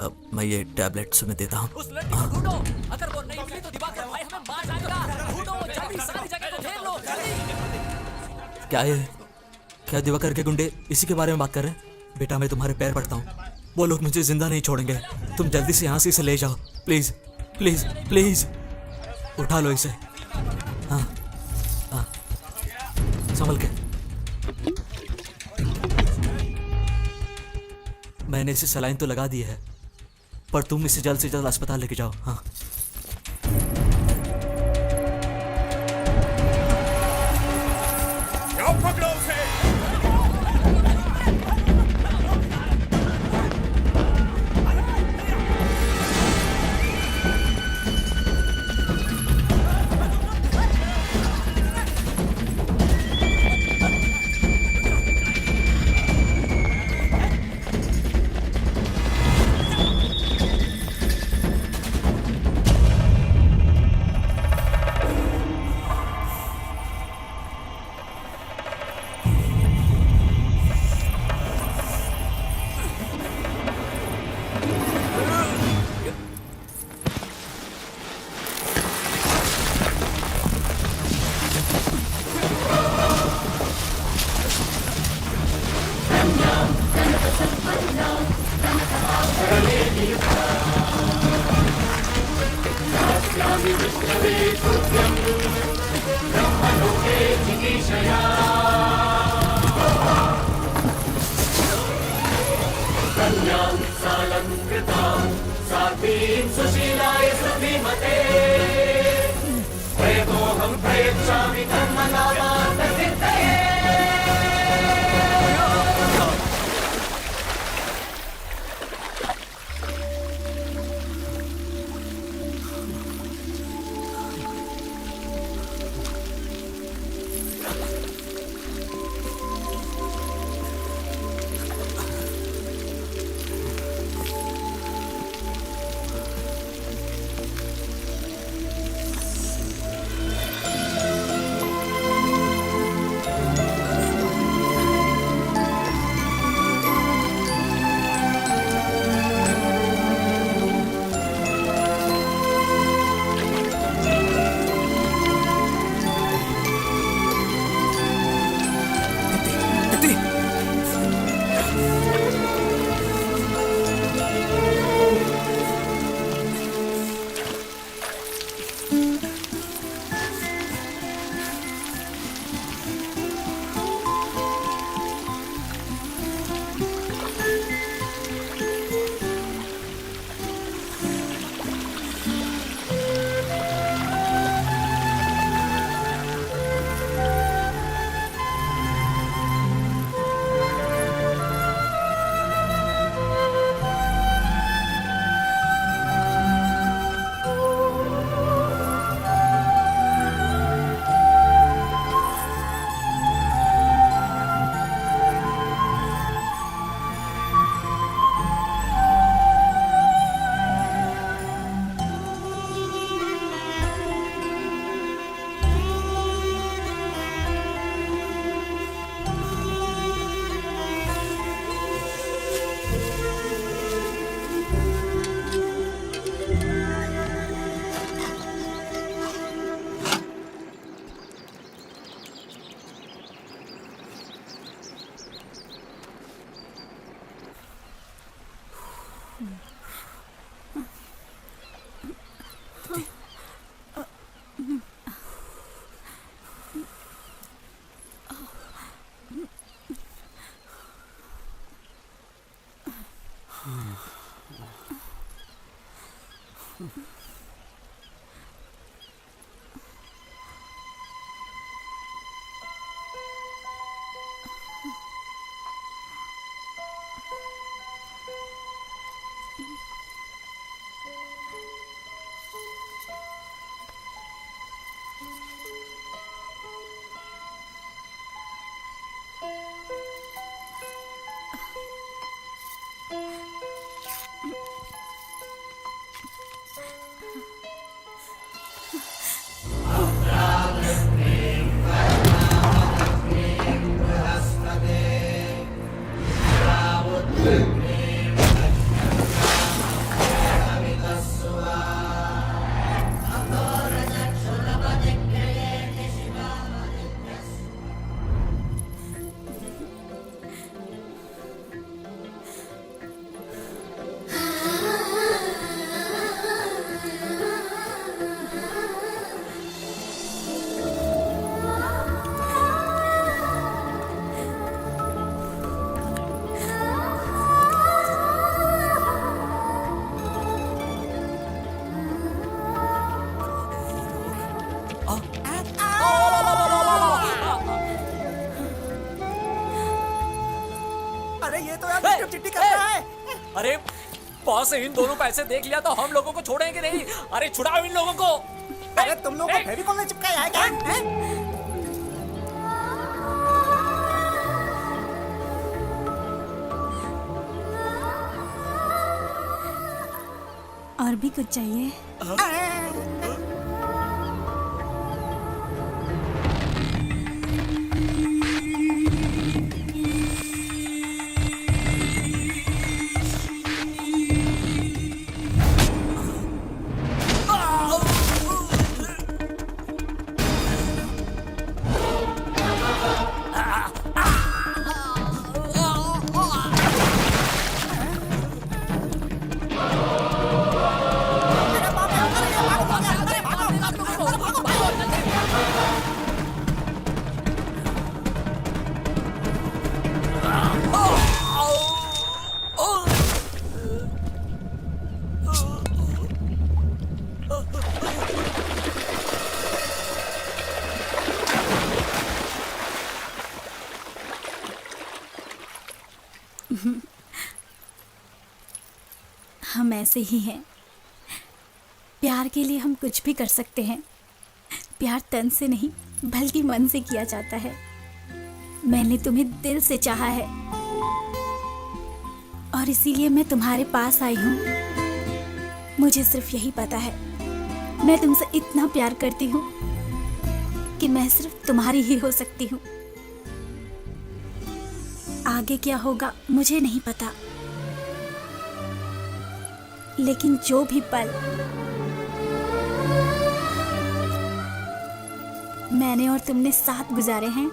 अब मैं ये टैबलेट तुम्हें देता हूँ। उस लड़की को ढूंढो, अगर वो नहीं मिली तो दिवाकर भाई हमें मार जाएगा। ढूंढो जल्दी, सारी जगह को घेर लो जल्दी। क्या ये, क्या दिवाकर के गुंडे इसी के बारे में बात कर रहे हैं? बेटा मैं तुम्हारे पैर पड़ता हूँ, वो लोग मुझे जिंदा नहीं छोड़ेंगे। तुम जल्दी से यहाँ से इसे ले जाओ, प्लीज प्लीज प्लीज। उठा लो इसे। हाँ हाँ, संभल के। मैंने इसे सलाइन तो लगा दी है, पर तुम इसे जल्द से जल्द अस्पताल लेके जाओ। हाँ पकड़ो उसे। वेलकम चिट्ठी करता है। अरे बॉस, इन दोनों को ऐसे देख लिया तो हम लोगों को छोड़ेंगे नहीं। अरे छुड़ाओ इन लोगों को। अरे तुम लोग को फेविकॉल में चिपकाया है क्या? और भी कुछ चाहिए? हम ऐसे ही हैं। प्यार के लिए हम कुछ भी कर सकते हैं। प्यार तन से नहीं बल्कि मन से किया जाता है। मैंने तुम्हें दिल से चाहा है और इसीलिए मैं तुम्हारे पास आई हूँ। मुझे सिर्फ यही पता है, मैं तुमसे इतना प्यार करती हूँ कि मैं सिर्फ तुम्हारी ही हो सकती हूँ। आगे क्या होगा मुझे नहीं पता, लेकिन जो भी पल मैंने और तुमने साथ गुजारे हैं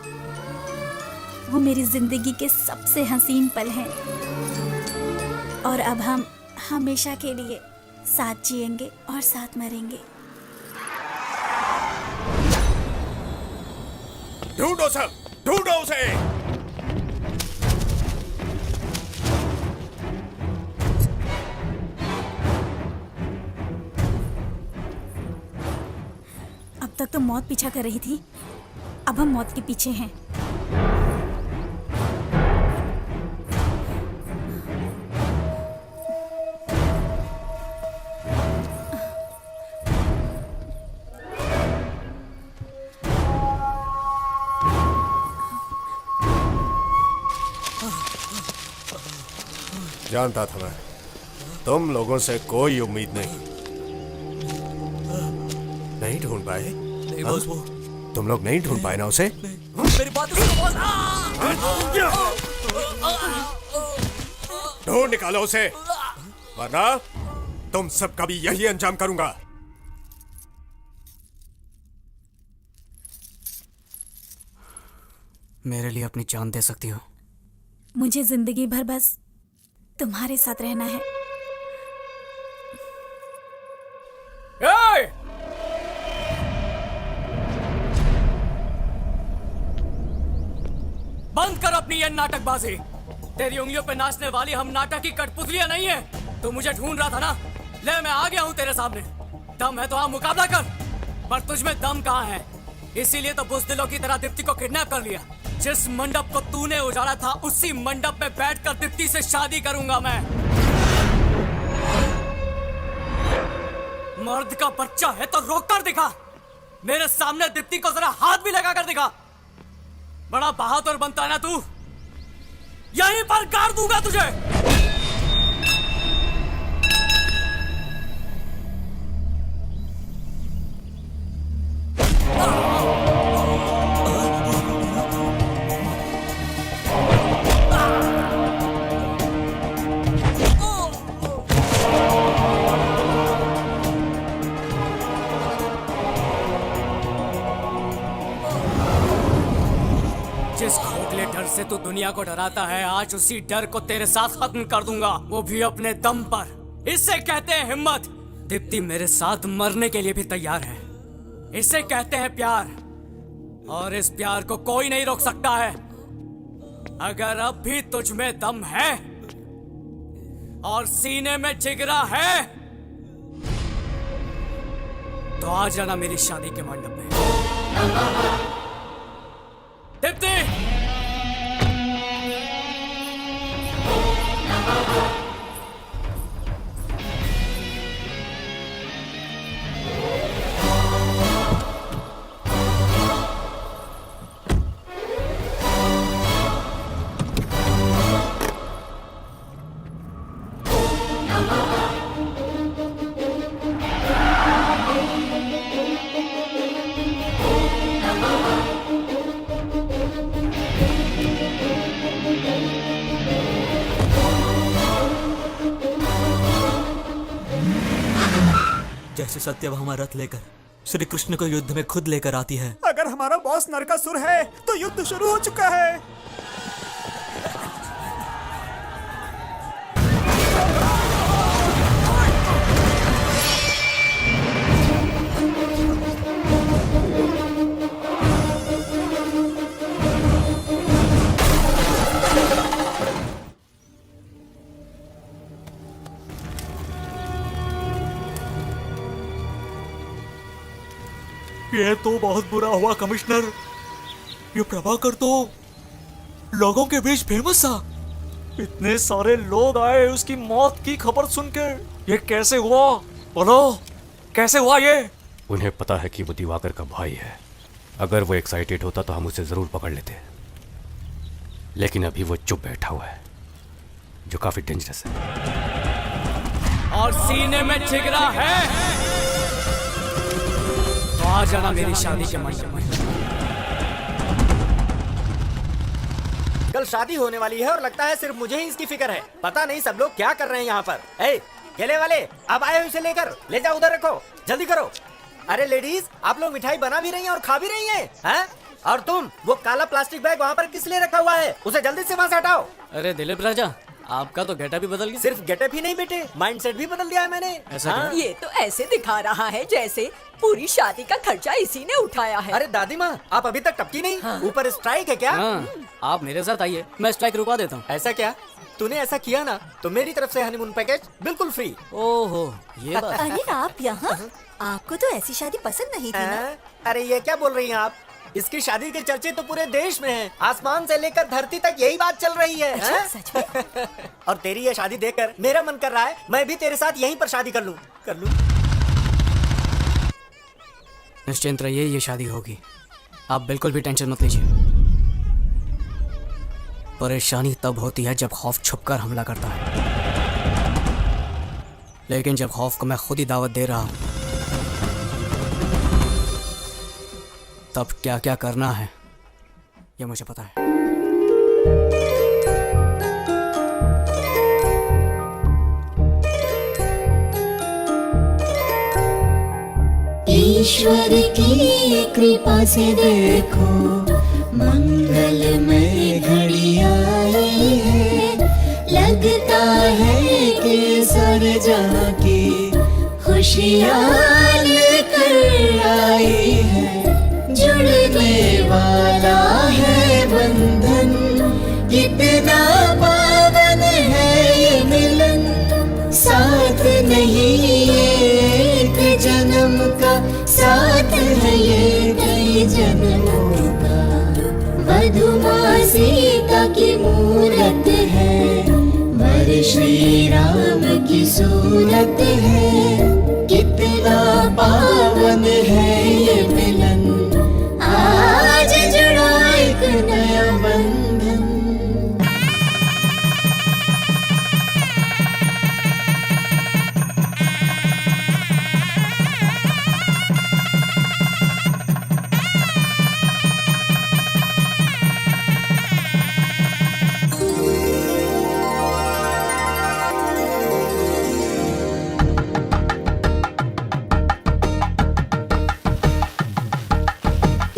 वो मेरी जिंदगी के सबसे हसीन पल हैं। और अब हम हमेशा के लिए साथ जिएंगे और साथ मरेंगे। ढूंढो सब, ढूंढो उसे। अब तक तो मौत पीछा कर रही थी, अब हम मौत के पीछे हैं। जानता था मैं, तुम लोगों से कोई उम्मीद नहीं ढूंढ पाए। नहीं बॉस, वो तुम लोग नहीं ढूंढ पाए ना उसे? मेरी बात तो सुनो बॉस। ढूंढ निकालो उसे, वरना तुम सबका भी यही अंजाम करूंगा। मेरे लिए अपनी जान दे सकती हो? मुझे जिंदगी भर बस तुम्हारे साथ रहना है। बंद कर अपनी ये नाटकबाजी। तेरी उंगलियों पे नाचने वाली हम नाटक की कठपुतलियां नहीं है। तू मुझे ढूंढ रहा था ना, ले मैं आ गया हूं तेरे सामने। दम है तो हाँ मुकाबला कर, पर तुझमें दम कहाँ है? इसीलिए तो बुज़दिलों की तरह दीप्ति को किडनैप कर लिया। जिस मंडप को तूने उजाड़ा था उसी मंडप में बैठकर दीप्ति से शादी करूंगा मैं। मर्द का बच्चा है तो रोक कर दिखा। मेरे सामने दीप्ति को जरा हाथ भी लगा कर दिखा। बड़ा बहादुर बनता है ना तू, यहीं पर गाड़ दूंगा तुझे। जिस खोखले डर से तू दुनिया को डराता है, आज उसी डर को तेरे साथ खत्म कर दूंगा, वो भी अपने दम पर। इससे कहते हैं हिम्मत। दीप्ति मेरे साथ मरने के लिए भी तैयार है। इसे कहते हैं प्यार, और इस प्यार को कोई नहीं रोक सकता है। अगर अब भी तुझ में दम है और सीने में जिगरा है तो आ जाना मेरी शादी के मंडप में। दीप्ति! सत्यभामा रथ लेकर श्री कृष्ण को युद्ध में खुद लेकर आती है। अगर हमारा बॉस नरकासुर है तो युद्ध शुरू हो चुका है। ये तो बहुत बुरा हुआ कमिश्नर। ये प्रभाकर तो लोगों के बीच फेमस था। इतने सारे लोग आए उसकी मौत की खबर सुनकर। ये कैसे हुआ? बोलो, कैसे हुआ ये? उन्हें पता है कि वो दिवाकर का भाई है। अगर वो एक्साइटेड होता तो हम उसे जरूर पकड़ लेते, लेकिन अभी वो चुप बैठा हुआ है, जो काफी डेंजरस है। और सीने में जिगरा है तो आ जाना मेरी शादी के मंडप में। कल शादी होने वाली है और लगता है सिर्फ मुझे ही इसकी फिक्र है। पता नहीं सब लोग क्या कर रहे हैं यहाँ पर। ए, केले वाले, अब आए हो इसे लेकर, ले जाओ उधर रखो, जल्दी करो। अरे लेडीज, आप लोग मिठाई बना भी रही हैं और खा भी रही हैं, हैं? और तुम वो काला प्लास्टिक बैग वहाँ पर किस लिए रखा हुआ है? उसे जल्दी से वहाँ से हटाओ। अरे दिलीप राजा, आपका तो गेटअप भी बदल गया। सिर्फ गेटअप ही नहीं बेटे, माइंडसेट भी बदल दिया है मैंने। ऐसा ये तो ऐसे दिखा रहा है जैसे पूरी शादी का खर्चा इसी ने उठाया है। अरे दादी माँ, आप अभी तक टपकी नहीं? ऊपर स्ट्राइक है क्या? आप मेरे साथ आइए, मैं स्ट्राइक रुकवा देता हूँ। ऐसा क्या? तूने ऐसा किया ना तो मेरी तरफ से हनीमून पैकेज बिल्कुल फ्री। ओहो, ये बात। अरे आप यहाँ? आपको तो ऐसी शादी पसंद नहीं थी ना? अरे ये क्या बोल रही हैं आप? इसकी शादी के चर्चे तो पूरे देश में हैं। आसमान से लेकर धरती तक यही बात चल रही है। अच्छा, सच में? और तेरी ये शादी देखकर मेरा मन कर रहा है मैं भी तेरे साथ यहीं पर शादी कर लूं। निश्चिंत रहिए, ये शादी होगी। आप बिल्कुल भी टेंशन मत लीजिए। परेशानी तब होती है जब खौफ छुपकर हमला करता है, लेकिन जब खौफ को मैं खुद ही दावत दे रहा हूं, तब क्या क्या करना है ये मुझे पता है। ईश्वर की कृपा से देखो मंगलमय घड़ी आई है। लगता है कि सारे जहां की खुशियाँ लेकर आई है। जुड़ने वाला है बंधन, कितना पावन है ये मिलन। साथ नहीं एक जन्म का, साथ है ये कई जन्मों का। वधुमा सीता की मूरत है, वर श्री राम की सूरत है। कितना पावन है ये मिलन, आज जुड़ा एक नया बंधन।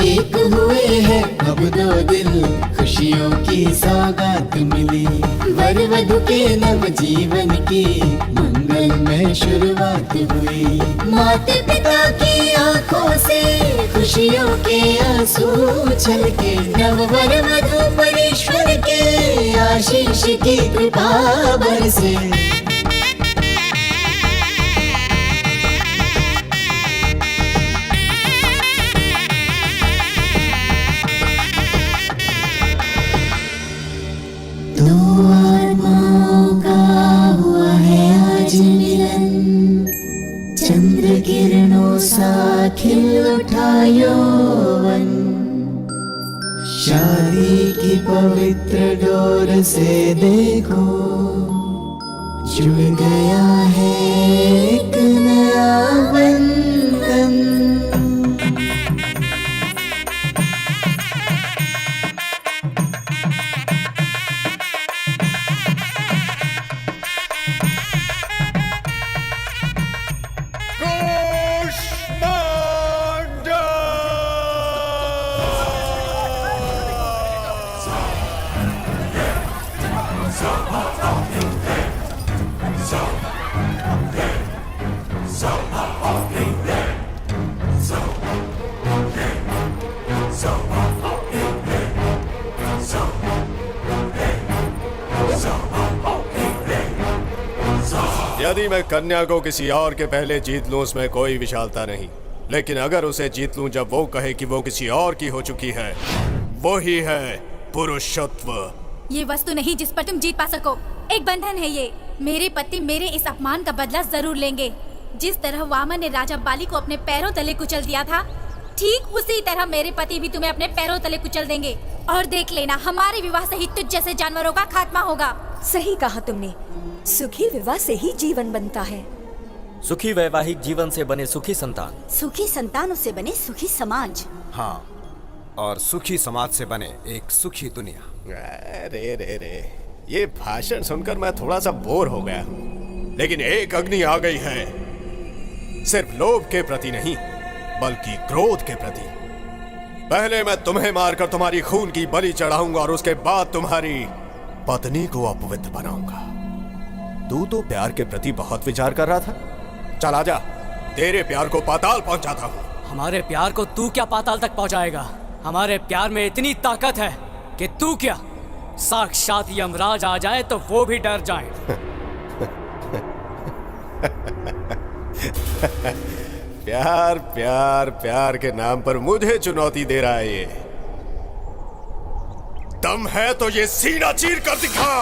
एक हुए हैं अब दो दिल, खुशियों की सौगात मिली। वर वधु के नव जीवन की मंगलमय शुरुआत हुई। माता पिता की आंखों से खुशियों के आंसू छलके। नव वर वधु पर ईश्वर के आशीष की कृपा बरसे। दो आत्माओं का हुआ है आज मिलन। चंद्र किरणों सा खिल उठा यौवन। शादी की पवित्र डोर से देखो जुड़ गया है एक नया बंधन। कि मैं कन्या को किसी और के पहले जीत लूं उसमें कोई विशालता नहीं, लेकिन अगर उसे जीत लूं जब वो कहे कि वो किसी और की हो चुकी है, वो ही है पुरुषत्व। ये वस्तु नहीं जिस पर तुम जीत पा सको, एक बंधन है ये। मेरे पति मेरे इस अपमान का बदला जरूर लेंगे। जिस तरह वामन ने राजा बाली को अपने पैरों तले कुचल दिया था, ठीक उसी तरह मेरे पति भी तुम्हें अपने पैरों तले कुचल देंगे। और देख लेना, हमारे विवाह से ही तुझ जैसे जानवरों का खात्मा होगा। सही कहा तुमने, सुखी विवाह से ही जीवन बनता है। सुखी वैवाहिक जीवन से बने सुखी संतान, सुखी संतानों से बने सुखी समाज। हाँ, और सुखी समाज से बने एक सुखी दुनिया। रे रे रे, ये भाषण सुनकर मैं थोड़ा सा बोर हो गया हूँ। लेकिन एक अग्नि आ गई है, सिर्फ लोभ के प्रति नहीं बल्कि क्रोध के प्रति। पहले मैं तुम्हें मारकर तुम्हारी खून की बलि चढ़ाऊंगा और उसके बाद तुम्हारी पत्नी को अपवित्र बनाऊंगा। तू तो प्यार के प्रति बहुत विचार कर रहा था। चल आजा, तेरे प्यार को पाताल पहुंचाता हूँ। हमारे प्यार को तू क्या पाताल तक पहुंचाएगा? हमारे प्यार में इतनी ताकत है कि तू क्या, साक्षात यमराज आ जाए तो वो भी डर जाए। प्यार प्यार प्यार के नाम पर मुझे चुनौती दे रहा है ये। दम है तो ये सीना चीर कर दिखा।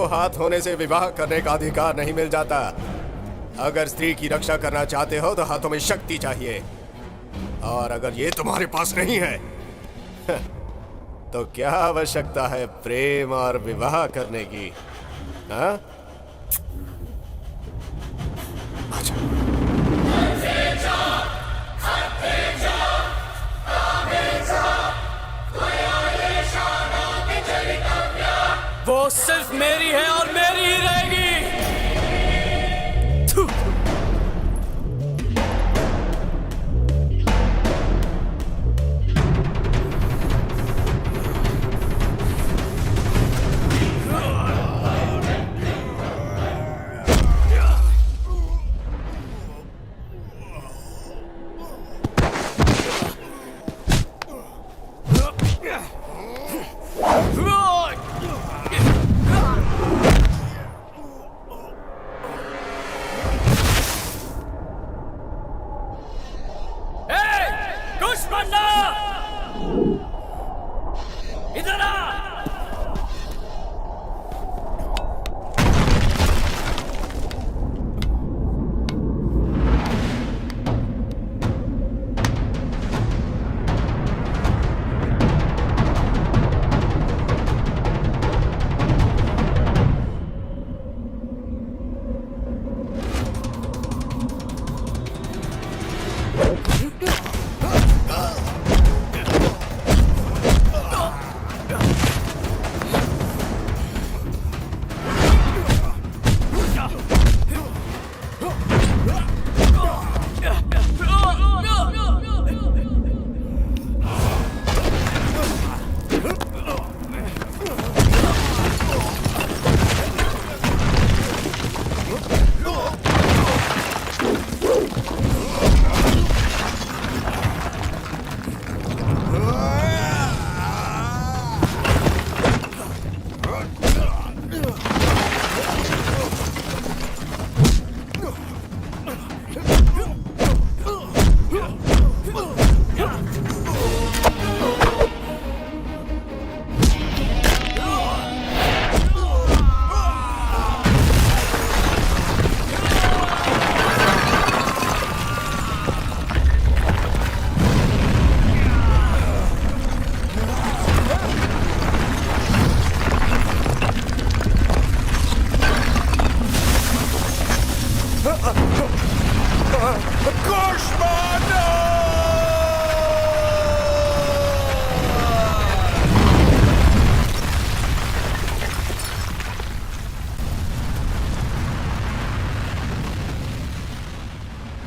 हाथ होने से विवाह करने का अधिकार नहीं मिल जाता। अगर स्त्री की रक्षा करना चाहते हो तो हाथों में शक्ति चाहिए, और अगर ये तुम्हारे पास नहीं है तो क्या आवश्यकता है प्रेम और विवाह करने की? हाँ? वो सिर्फ मेरी है और मेरी ही रहेगी। इधर आ।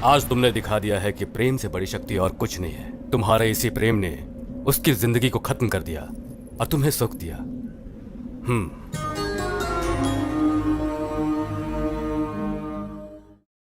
आज तुमने दिखा दिया है कि प्रेम से बड़ी शक्ति और कुछ नहीं है। तुम्हारे इसी प्रेम ने उसकी जिंदगी को खत्म कर दिया और तुम्हें सुख दिया।